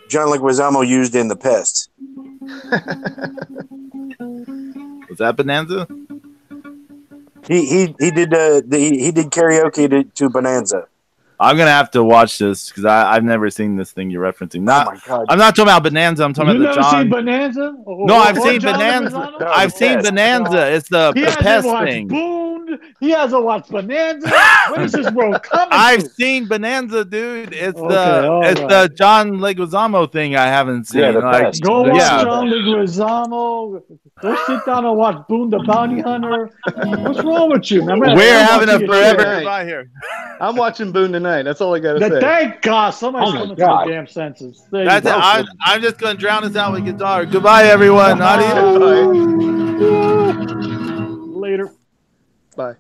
John Leguizamo used in The Pest. Was that Bonanza? He did karaoke to Bonanza. I'm gonna have to watch this because I've never seen this thing you're referencing. Oh my God! I'm not talking about Bonanza. I'm talking about the John. Seen Bonanza? No, I've seen Bonanza. I've seen Bonanza. It's the Pest thing. Boone. He hasn't watched Bonanza. What is this world coming I've to? seen Bonanza, dude. It's the John Leguizamo thing I haven't seen. Yeah, the Pest. Go watch John Leguizamo. Go sit down and watch Boone the Bounty Hunter. What's wrong with you, man? We're having a forever goodbye here. I'm watching Boone tonight. That's all I gotta say. Thank God, somebody's coming to the damn senses. That's it. I'm just gonna drown us out with guitar. Goodbye, everyone. Adios. Later. Bye.